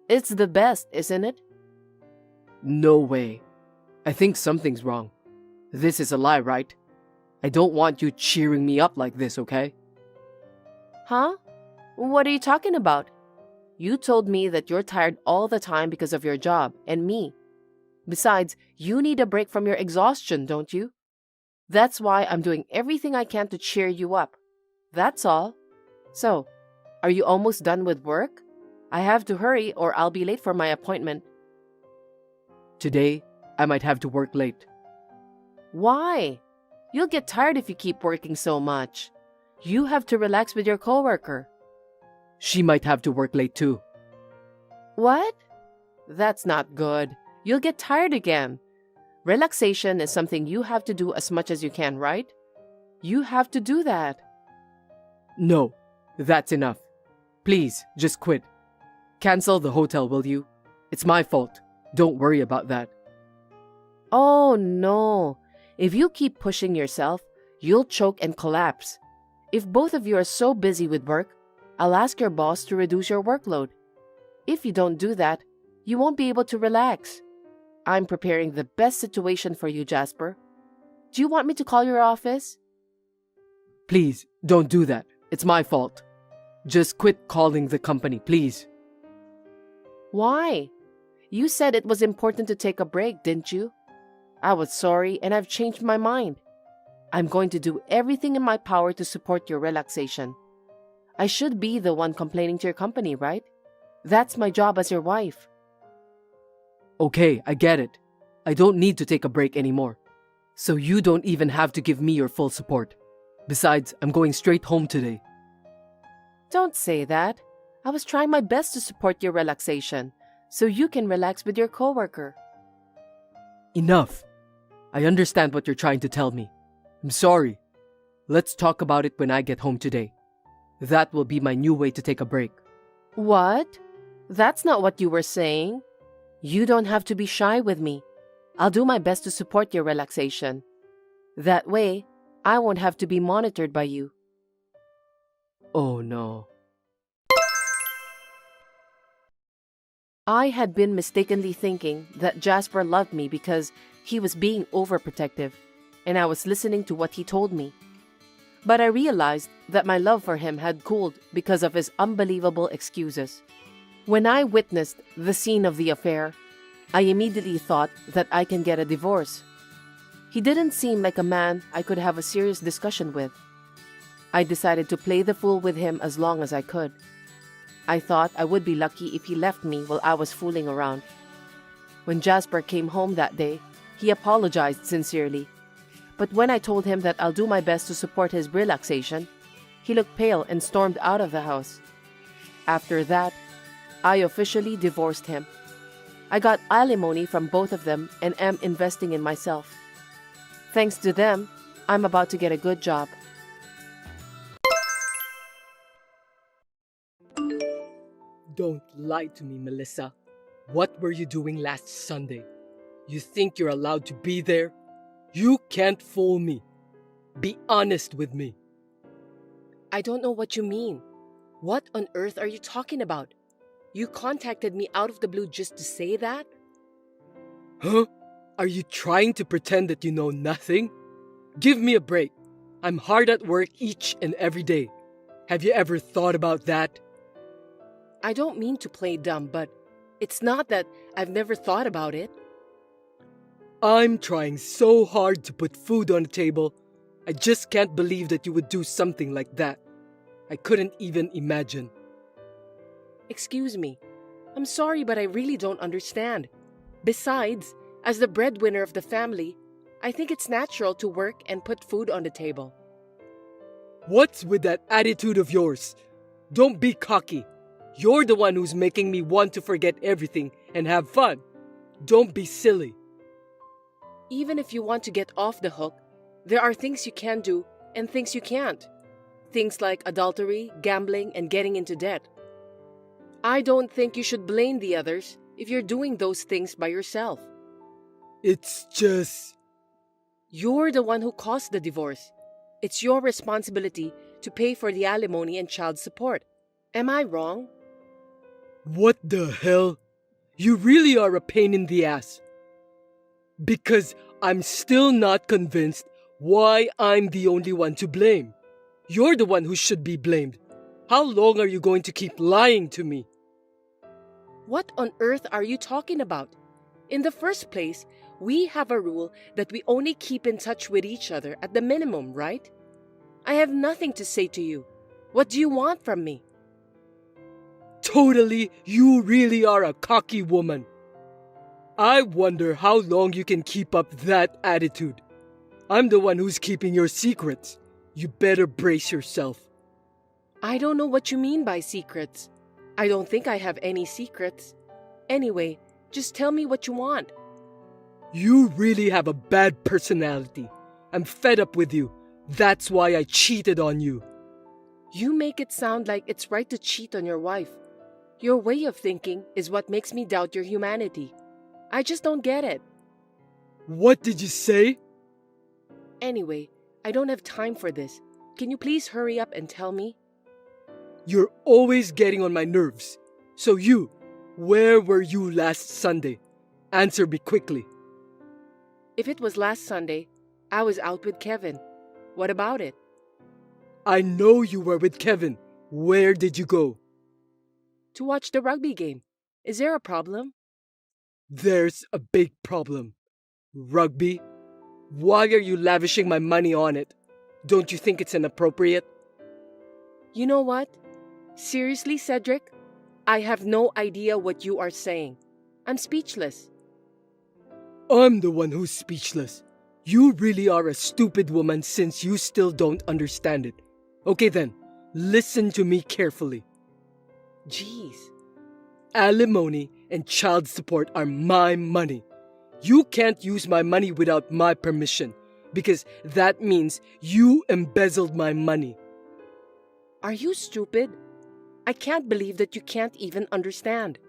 It's the best, isn't it? No way. I think something's wrong. This is a lie, right? I don't want you cheering me up like this, okay? Huh? What are you talking about? You told me that you're tired all the time because of your job and me. Besides, you need a break from your exhaustion, don't you? That's why I'm doing everything I can to cheer you up. That's all. So, are you almost done with work? I have to hurry or I'll be late for my appointment. Today, I might have to work late. Why? You'll get tired if you keep working so much. You have to relax with your coworker. She might have to work late too. What? That's not good. You'll get tired again. Relaxation is something you have to do as much as you can, right? You have to do that. No, that's enough. Please, just quit. Cancel the hotel, will you? It's my fault. Don't worry about that. Oh no. If you keep pushing yourself, you'll choke and collapse. If both of you are so busy with work, I'll ask your boss to reduce your workload. If you don't do that, you won't be able to relax. I'm preparing the best situation for you, Jasper. Do you want me to call your office? Please, don't do that. It's my fault. Just quit calling the company, please. Why? You said it was important to take a break, didn't you? I was sorry and I've changed my mind. I'm going to do everything in my power to support your relaxation. I should be the one complaining to your company, right? That's my job as your wife. Okay, I get it. I don't need to take a break anymore. So you don't even have to give me your full support. Besides, I'm going straight home today. Don't say that. I was trying my best to support your relaxation, so you can relax with your coworker. Enough. I understand what you're trying to tell me. I'm sorry. Let's talk about it when I get home today. That will be my new way to take a break. What? That's not what you were saying. You don't have to be shy with me. I'll do my best to support your relaxation. That way, I won't have to be monitored by you. Oh no. I had been mistakenly thinking that Jasper loved me because he was being overprotective, and I was listening to what he told me. But I realized that my love for him had cooled because of his unbelievable excuses. When I witnessed the scene of the affair, I immediately thought that I can get a divorce. He didn't seem like a man I could have a serious discussion with. I decided to play the fool with him as long as I could. I thought I would be lucky if he left me while I was fooling around. When Jasper came home that day, he apologized sincerely. But when I told him that I'll do my best to support his relaxation, he looked pale and stormed out of the house. After that, I officially divorced him. I got alimony from both of them and am investing in myself. Thanks to them, I'm about to get a good job. Don't lie to me, Melissa. What were you doing last Sunday? You think you're allowed to be there? You can't fool me. Be honest with me. I don't know what you mean. What on earth are you talking about? You contacted me out of the blue just to say that? Huh? Are you trying to pretend that you know nothing? Give me a break. I'm hard at work each and every day. Have you ever thought about that? I don't mean to play dumb, but it's not that I've never thought about it. I'm trying so hard to put food on the table. I just can't believe that you would do something like that. I couldn't even imagine. Excuse me. I'm sorry, but I really don't understand. Besides, as the breadwinner of the family, I think it's natural to work and put food on the table. What's with that attitude of yours? Don't be cocky. You're the one who's making me want to forget everything and have fun. Don't be silly. Even if you want to get off the hook, there are things you can do and things you can't. Things like adultery, gambling, and getting into debt. I don't think you should blame the others if you're doing those things by yourself. It's just... You're the one who caused the divorce. It's your responsibility to pay for the alimony and child support. Am I wrong? What the hell? You really are a pain in the ass. Because I'm still not convinced why I'm the only one to blame. You're the one who should be blamed. How long are you going to keep lying to me? What on earth are you talking about? In the first place, we have a rule that we only keep in touch with each other at the minimum, right? I have nothing to say to you. What do you want from me? Totally, you really are a cocky woman. I wonder how long you can keep up that attitude. I'm the one who's keeping your secrets. You better brace yourself. I don't know what you mean by secrets. I don't think I have any secrets. Anyway, just tell me what you want. You really have a bad personality. I'm fed up with you. That's why I cheated on you. You make it sound like it's right to cheat on your wife. Your way of thinking is what makes me doubt your humanity. I just don't get it. What did you say? Anyway, I don't have time for this. Can you please hurry up and tell me? You're always getting on my nerves. So where were you last Sunday? Answer me quickly. If it was last Sunday, I was out with Kevin. What about it? I know you were with Kevin. Where did you go? To watch the rugby game. Is there a problem? There's a big problem. Rugby? Why are you lavishing my money on it? Don't you think it's inappropriate? You know what? Seriously, Cedric? I have no idea what you are saying. I'm speechless. I'm the one who's speechless. You really are a stupid woman since you still don't understand it. Okay then, listen to me carefully. Jeez. Alimony and child support are my money. You can't use my money without my permission, because that means you embezzled my money. Are you stupid? I can't believe that you can't even understand.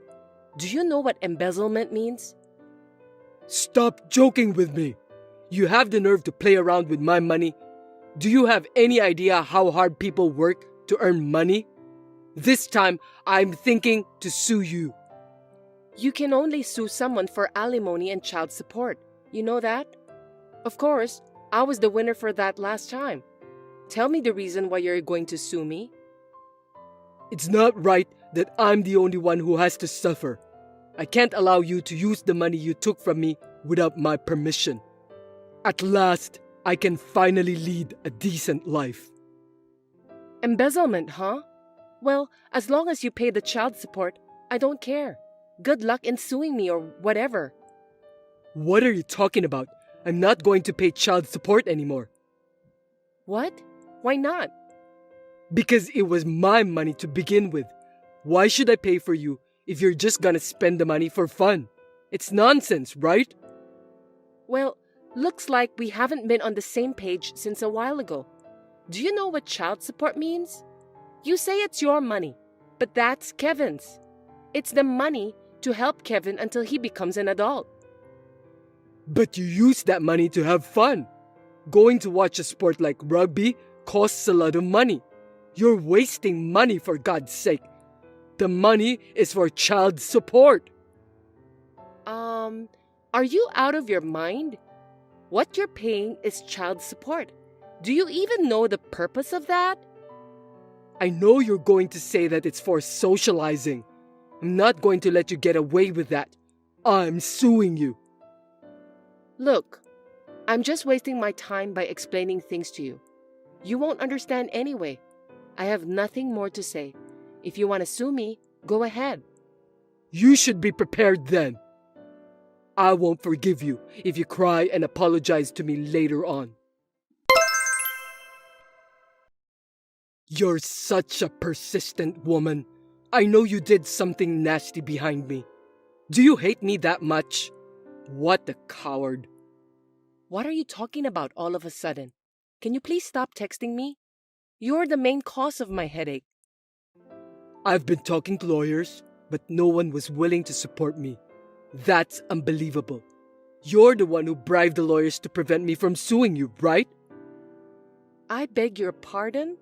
Do you know what embezzlement means? Stop joking with me. You have the nerve to play around with my money. Do you have any idea how hard people work to earn money? This time, I'm thinking to sue you. You can only sue someone for alimony and child support. You know that? Of course, I was the winner for that last time. Tell me the reason why you're going to sue me. It's not right that I'm the only one who has to suffer. I can't allow you to use the money you took from me without my permission. At last, I can finally lead a decent life. Embezzlement, huh? Well, as long as you pay the child support, I don't care. Good luck in suing me or whatever. What are you talking about? I'm not going to pay child support anymore. What? Why not? Because it was my money to begin with. Why should I pay for you if you're just gonna spend the money for fun? It's nonsense, right? Well, looks like we haven't been on the same page since a while ago. Do you know what child support means? You say it's your money, but that's Kevin's. It's the money to help Kevin until he becomes an adult. But you use that money to have fun. Going to watch a sport like rugby costs a lot of money. You're wasting money, for God's sake. The money is for child support. Are you out of your mind? What you're paying is child support. Do you even know the purpose of that? I know you're going to say that it's for socializing. I'm not going to let you get away with that. I'm suing you. Look, I'm just wasting my time by explaining things to you. You won't understand anyway. I have nothing more to say. If you want to sue me, go ahead. You should be prepared then. I won't forgive you if you cry and apologize to me later on. You're such a persistent woman. I know you did something nasty behind me. Do you hate me that much? What a coward. What are you talking about all of a sudden? Can you please stop texting me? You're the main cause of my headache. I've been talking to lawyers, but no one was willing to support me. That's unbelievable. You're the one who bribed the lawyers to prevent me from suing you, right? I beg your pardon?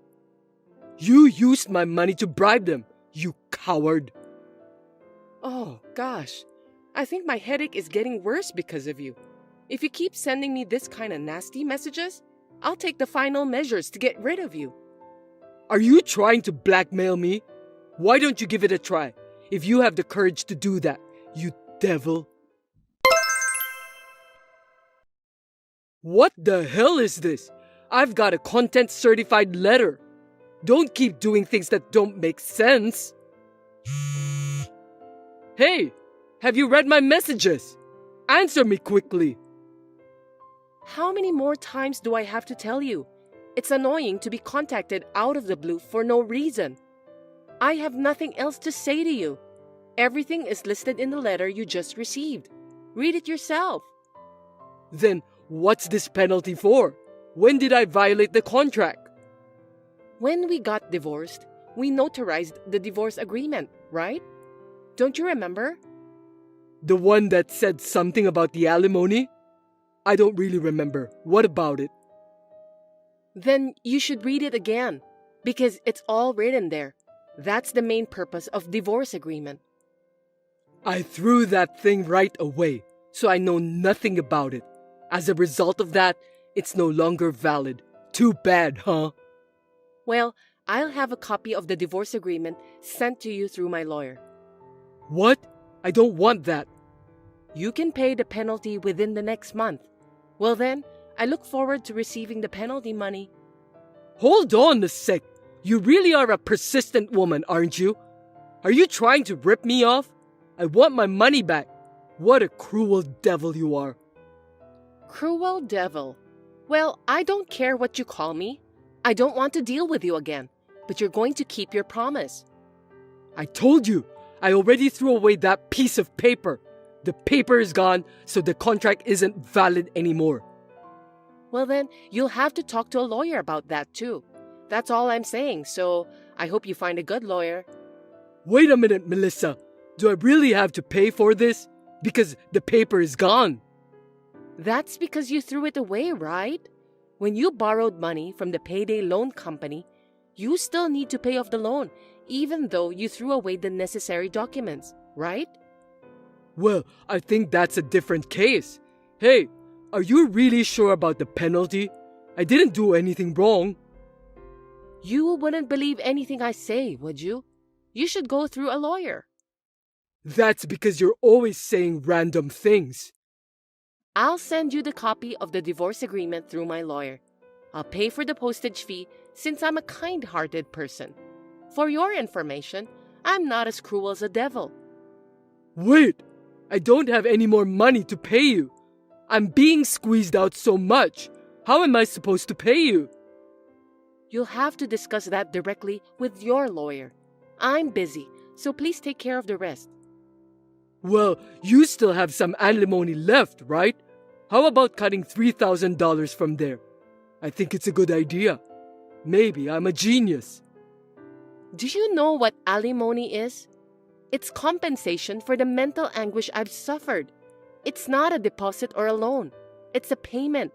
You used my money to bribe them, you coward. Oh, gosh. I think my headache is getting worse because of you. If you keep sending me this kind of nasty messages, I'll take the final measures to get rid of you. Are you trying to blackmail me? Why don't you give it a try? If you have the courage to do that, you devil. What the hell is this? I've got a content certified letter. Don't keep doing things that don't make sense. Hey, have you read my messages? Answer me quickly. How many more times do I have to tell you? It's annoying to be contacted out of the blue for no reason. I have nothing else to say to you. Everything is listed in the letter you just received. Read it yourself. Then what's this penalty for? When did I violate the contract? When we got divorced, we notarized the divorce agreement, right? Don't you remember? The one that said something about the alimony? I don't really remember. What about it? Then you should read it again, because it's all written there. That's the main purpose of divorce agreement. I threw that thing right away, so I know nothing about it. As a result of that, it's no longer valid. Too bad, huh? Well, I'll have a copy of the divorce agreement sent to you through my lawyer. What? I don't want that. You can pay the penalty within the next month. Well then, I look forward to receiving the penalty money. Hold on a sec. You really are a persistent woman, aren't you? Are you trying to rip me off? I want my money back. What a cruel devil you are. Cruel devil. Well, I don't care what you call me. I don't want to deal with you again, but you're going to keep your promise. I told you, I already threw away that piece of paper. The paper is gone, so the contract isn't valid anymore. Well then, you'll have to talk to a lawyer about that too. That's all I'm saying, so I hope you find a good lawyer. Wait a minute, Melissa. Do I really have to pay for this? Because the paper is gone. That's because you threw it away, right? When you borrowed money from the payday loan company, you still need to pay off the loan, even though you threw away the necessary documents, right? Well, I think that's a different case. Hey, are you really sure about the penalty? I didn't do anything wrong. You wouldn't believe anything I say, would you? You should go through a lawyer. That's because you're always saying random things. I'll send you the copy of the divorce agreement through my lawyer. I'll pay for the postage fee since I'm a kind-hearted person. For your information, I'm not as cruel as a devil. Wait, I don't have any more money to pay you. I'm being squeezed out so much. How am I supposed to pay you? You'll have to discuss that directly with your lawyer. I'm busy, so please take care of the rest. Well, you still have some alimony left, right? How about cutting $3,000 from there? I think it's a good idea. Maybe I'm a genius. Do you know what alimony is? It's compensation for the mental anguish I've suffered. It's not a deposit or a loan. It's a payment.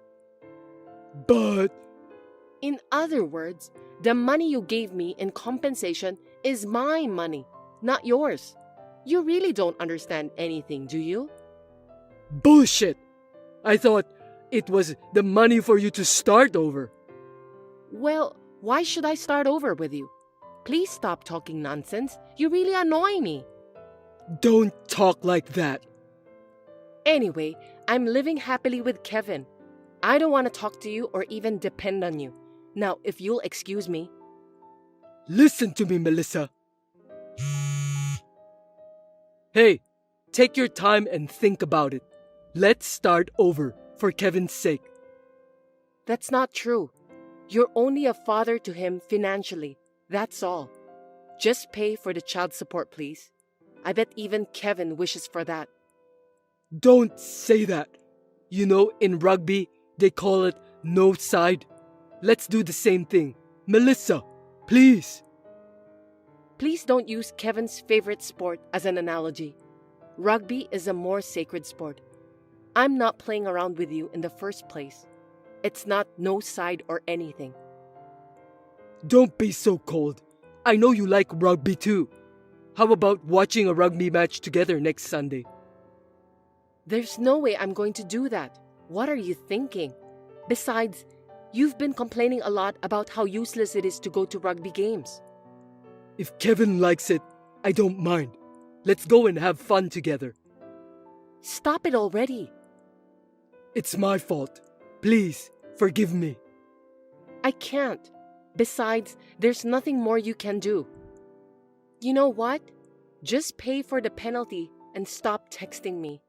But... In other words, the money you gave me in compensation is my money, not yours. You really don't understand anything, do you? Bullshit! I thought it was the money for you to start over. Well, why should I start over with you? Please stop talking nonsense. You really annoy me. Don't talk like that. Anyway, I'm living happily with Kevin. I don't want to talk to you or even depend on you. Now, if you'll excuse me. Listen to me, Melissa. Hey, take your time and think about it. Let's start over, for Kevin's sake. That's not true. You're only a father to him financially. That's all. Just pay for the child support, please. I bet even Kevin wishes for that. Don't say that. You know, in rugby, they call it no side. Let's do the same thing. Melissa, please. Please don't use Kevin's favorite sport as an analogy. Rugby is a more sacred sport. I'm not playing around with you in the first place. It's not no side or anything. Don't be so cold. I know you like rugby too. How about watching a rugby match together next Sunday? There's no way I'm going to do that. What are you thinking? Besides, You've been complaining a lot about how useless it is to go to rugby games. If Kevin likes it, I don't mind. Let's go and have fun together. Stop it already. It's my fault. Please, forgive me. I can't. Besides, there's nothing more you can do. You know what? Just pay for the penalty and stop texting me.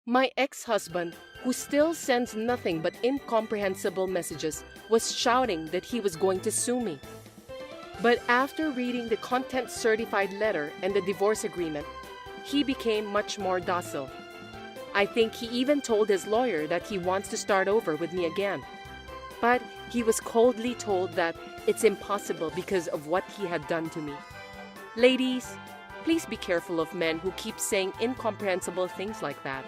My ex-husband, who still sends nothing but incomprehensible messages, was shouting that he was going to sue me. But after reading the content-certified letter and the divorce agreement, he became much more docile. I think he even told his lawyer that he wants to start over with me again. But he was coldly told that it's impossible because of what he had done to me. Ladies, please be careful of men who keep saying incomprehensible things like that.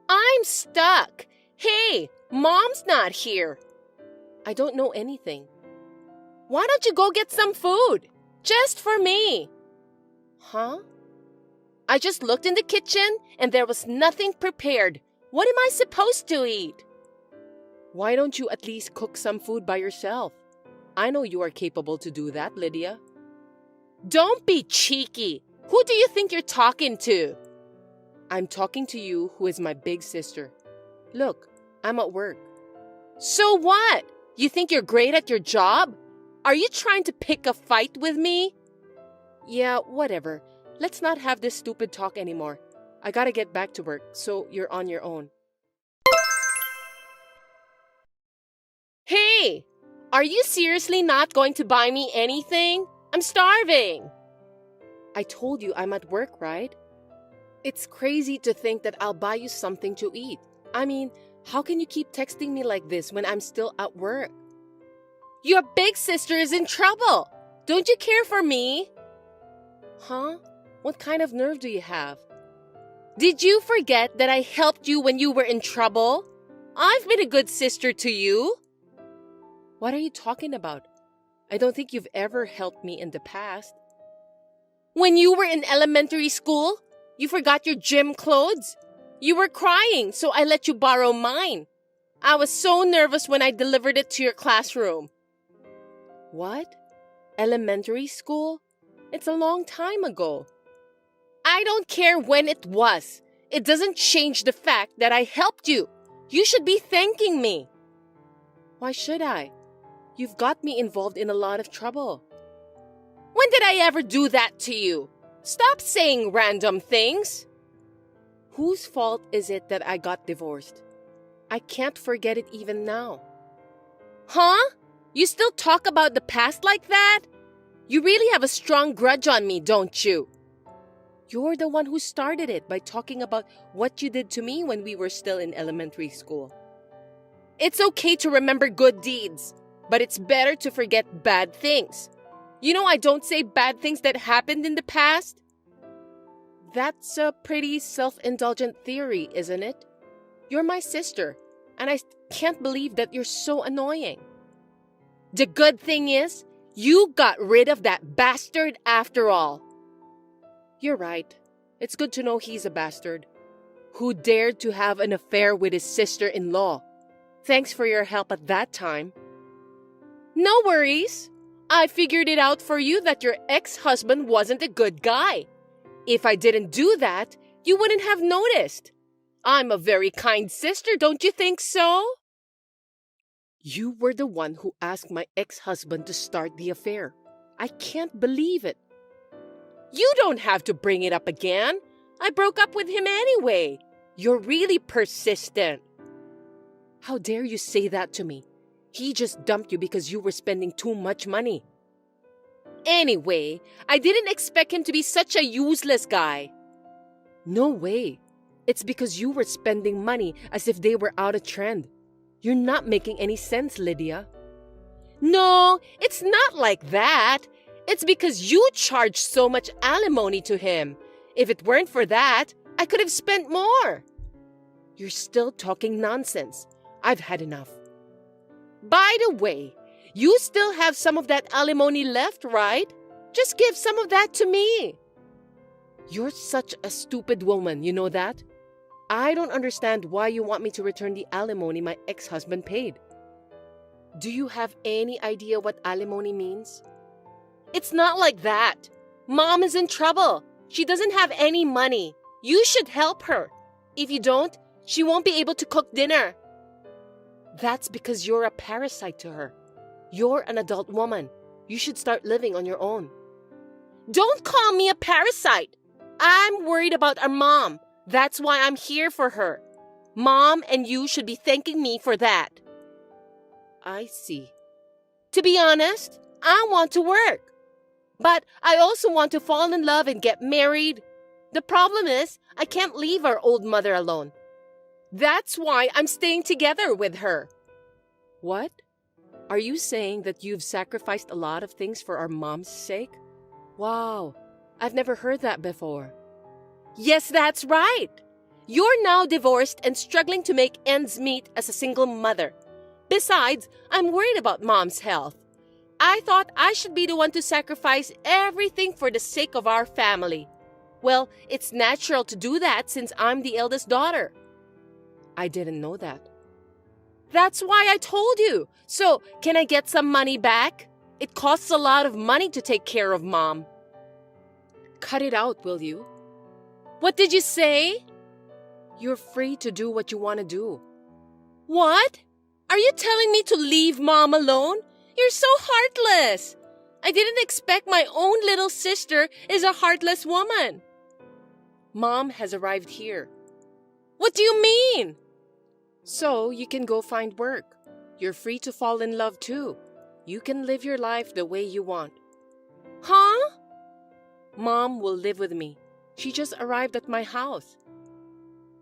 I'm stuck. Hey, Mom's not here. I don't know anything. Why don't you go get some food? Just for me. Huh? I just looked in the kitchen and there was nothing prepared. What am I supposed to eat? Why don't you at least cook some food by yourself? I know you are capable to do that, Lydia. Don't be cheeky. Who do you think you're talking to? I'm talking to you, who is my big sister. Look, I'm at work. So what? You think you're great at your job? Are you trying to pick a fight with me? Yeah, whatever. Let's not have this stupid talk anymore. I gotta get back to work, so you're on your own. Hey! Are you seriously not going to buy me anything? I'm starving! I told you I'm at work, right? It's crazy to think that I'll buy you something to eat. I mean, how can you keep texting me like this when I'm still at work? Your big sister is in trouble. Don't you care for me? Huh? What kind of nerve do you have? Did you forget that I helped you when you were in trouble? I've been a good sister to you. What are you talking about? I don't think you've ever helped me in the past. When you were in elementary school, you forgot your gym clothes. You were crying, so I let you borrow mine. I was so nervous when I delivered it to your classroom. What? Elementary school? It's a long time ago. I don't care when it was. It doesn't change the fact that I helped you. You should be thanking me. Why should I? You've got me involved in a lot of trouble. When did I ever do that to you? Stop saying random things. Whose fault is it that I got divorced? I can't forget it even now. Huh? You still talk about the past like that? You really have a strong grudge on me, don't you? You're the one who started it by talking about what you did to me when we were still in elementary school. It's okay to remember good deeds, but it's better to forget bad things. You know I don't say bad things that happened in the past. That's a pretty self-indulgent theory, isn't it? You're my sister, and I can't believe that you're so annoying. The good thing is, you got rid of that bastard after all. You're right. It's good to know he's a bastard. Who dared to have an affair with his sister-in-law. Thanks for your help at that time. No worries. I figured it out for you that your ex-husband wasn't a good guy. If I didn't do that, you wouldn't have noticed. I'm a very kind sister, don't you think so? You were the one who asked my ex-husband to start the affair. I can't believe it. You don't have to bring it up again. I broke up with him anyway. You're really persistent. How dare you say that to me? He just dumped you because you were spending too much money. Anyway, I didn't expect him to be such a useless guy. No way. It's because you were spending money as if they were out of trend. You're not making any sense, Lydia. No, it's not like that. It's because you charged so much alimony to him. If it weren't for that, I could have spent more. You're still talking nonsense. I've had enough. By the way, you still have some of that alimony left, right? Just give some of that to me. You're such a stupid woman, you know that? I don't understand why you want me to return the alimony my ex-husband paid. Do you have any idea what alimony means? It's not like that. Mom is in trouble. She doesn't have any money. You should help her. If you don't, she won't be able to cook dinner. That's because you're a parasite to her. You're an adult woman. You should start living on your own. Don't call me a parasite. I'm worried about our mom. That's why I'm here for her. Mom and you should be thanking me for that. I see. To be honest, I want to work. But I also want to fall in love and get married. The problem is, I can't leave our old mother alone. That's why I'm staying together with her. What? Are you saying that you've sacrificed a lot of things for our mom's sake? Wow, I've never heard that before. Yes, that's right. You're now divorced and struggling to make ends meet as a single mother. Besides, I'm worried about mom's health. I thought I should be the one to sacrifice everything for the sake of our family. Well, it's natural to do that since I'm the eldest daughter. I didn't know that. That's why I told you. So, can I get some money back? It costs a lot of money to take care of mom. Cut it out, will you? What did you say? You're free to do what you want to do. What? Are you telling me to leave mom alone? You're so heartless. I didn't expect my own little sister is a heartless woman. Mom has arrived here. What do you mean? So you can go find work. You're free to fall in love too. You can live your life the way you want. Huh? Mom will live with me. She just arrived at my house.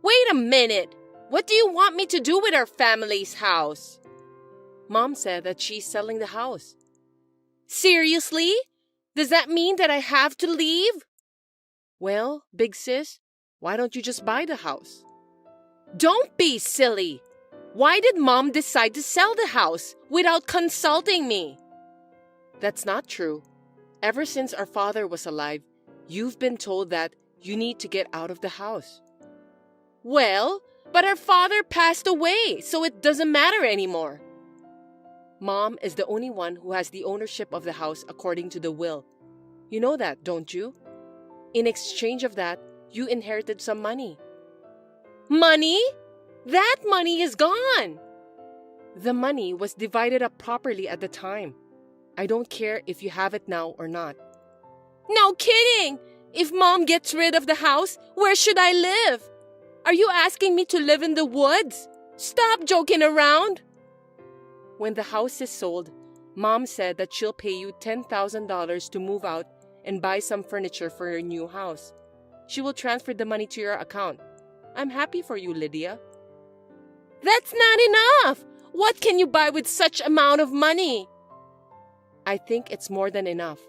Wait a minute. What do you want me to do with our family's house? Mom said that she's selling the house. Seriously? Does that mean that I have to leave? Well, big sis, why don't you just buy the house? Don't be silly. Why did Mom decide to sell the house without consulting me? That's not true. Ever since our father was alive, you've been told that you need to get out of the house. Well, but our father passed away, so it doesn't matter anymore. Mom is the only one who has the ownership of the house according to the will. You know that, don't you? In exchange of that, you inherited some money. Money? That money is gone. The money was divided up properly at the time. I don't care if you have it now or not. No kidding! If Mom gets rid of the house, where should I live? Are you asking me to live in the woods? Stop joking around. When the house is sold, Mom said that she'll pay you $10,000 to move out and buy some furniture for your new house. She will transfer the money to your account. I'm happy for you, Lydia. That's not enough! What can you buy with such amount of money? I think it's more than enough.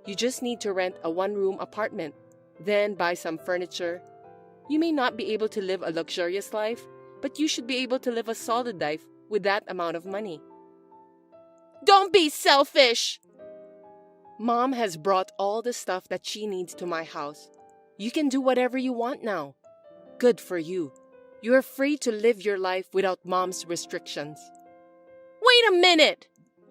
You just need to rent a one-room apartment, then buy some furniture. You may not be able to live a luxurious life, but you should be able to live a solid life with that amount of money. Don't be selfish! Mom has brought all the stuff that she needs to my house. You can do whatever you want now. Good for you. You are free to live your life without Mom's restrictions. Wait a minute!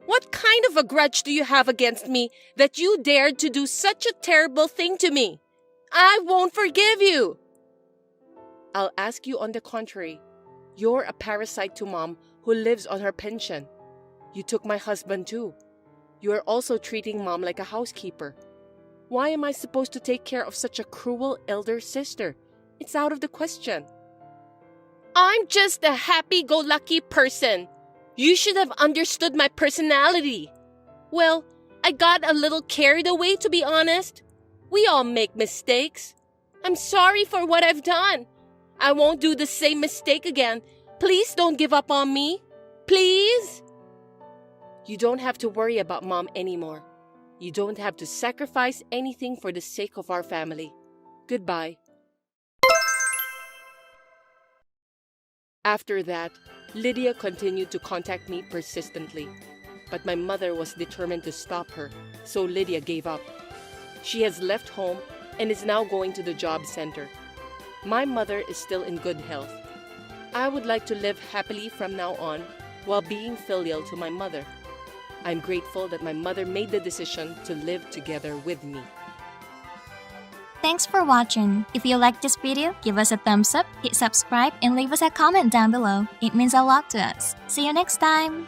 What kind of a grudge do you have against me that you dared to do such a terrible thing to me? I won't forgive you! I'll ask you on the contrary. You're a parasite to Mom who lives on her pension. You took my husband too. You are also treating Mom like a housekeeper. Why am I supposed to take care of such a cruel elder sister? It's out of the question. I'm just a happy-go-lucky person. You should have understood my personality. Well, I got a little carried away, to be honest. We all make mistakes. I'm sorry for what I've done. I won't do the same mistake again. Please don't give up on me. Please? You don't have to worry about Mom anymore. You don't have to sacrifice anything for the sake of our family. Goodbye. After that, Lydia continued to contact me persistently. But my mother was determined to stop her, so Lydia gave up. She has left home and is now going to the job center. My mother is still in good health. I would like to live happily from now on while being filial to my mother. I'm grateful that my mother made the decision to live together with me. Thanks for watching. If you liked this video, give us a thumbs up, hit subscribe, and leave us a comment down below. It means a lot to us. See you next time!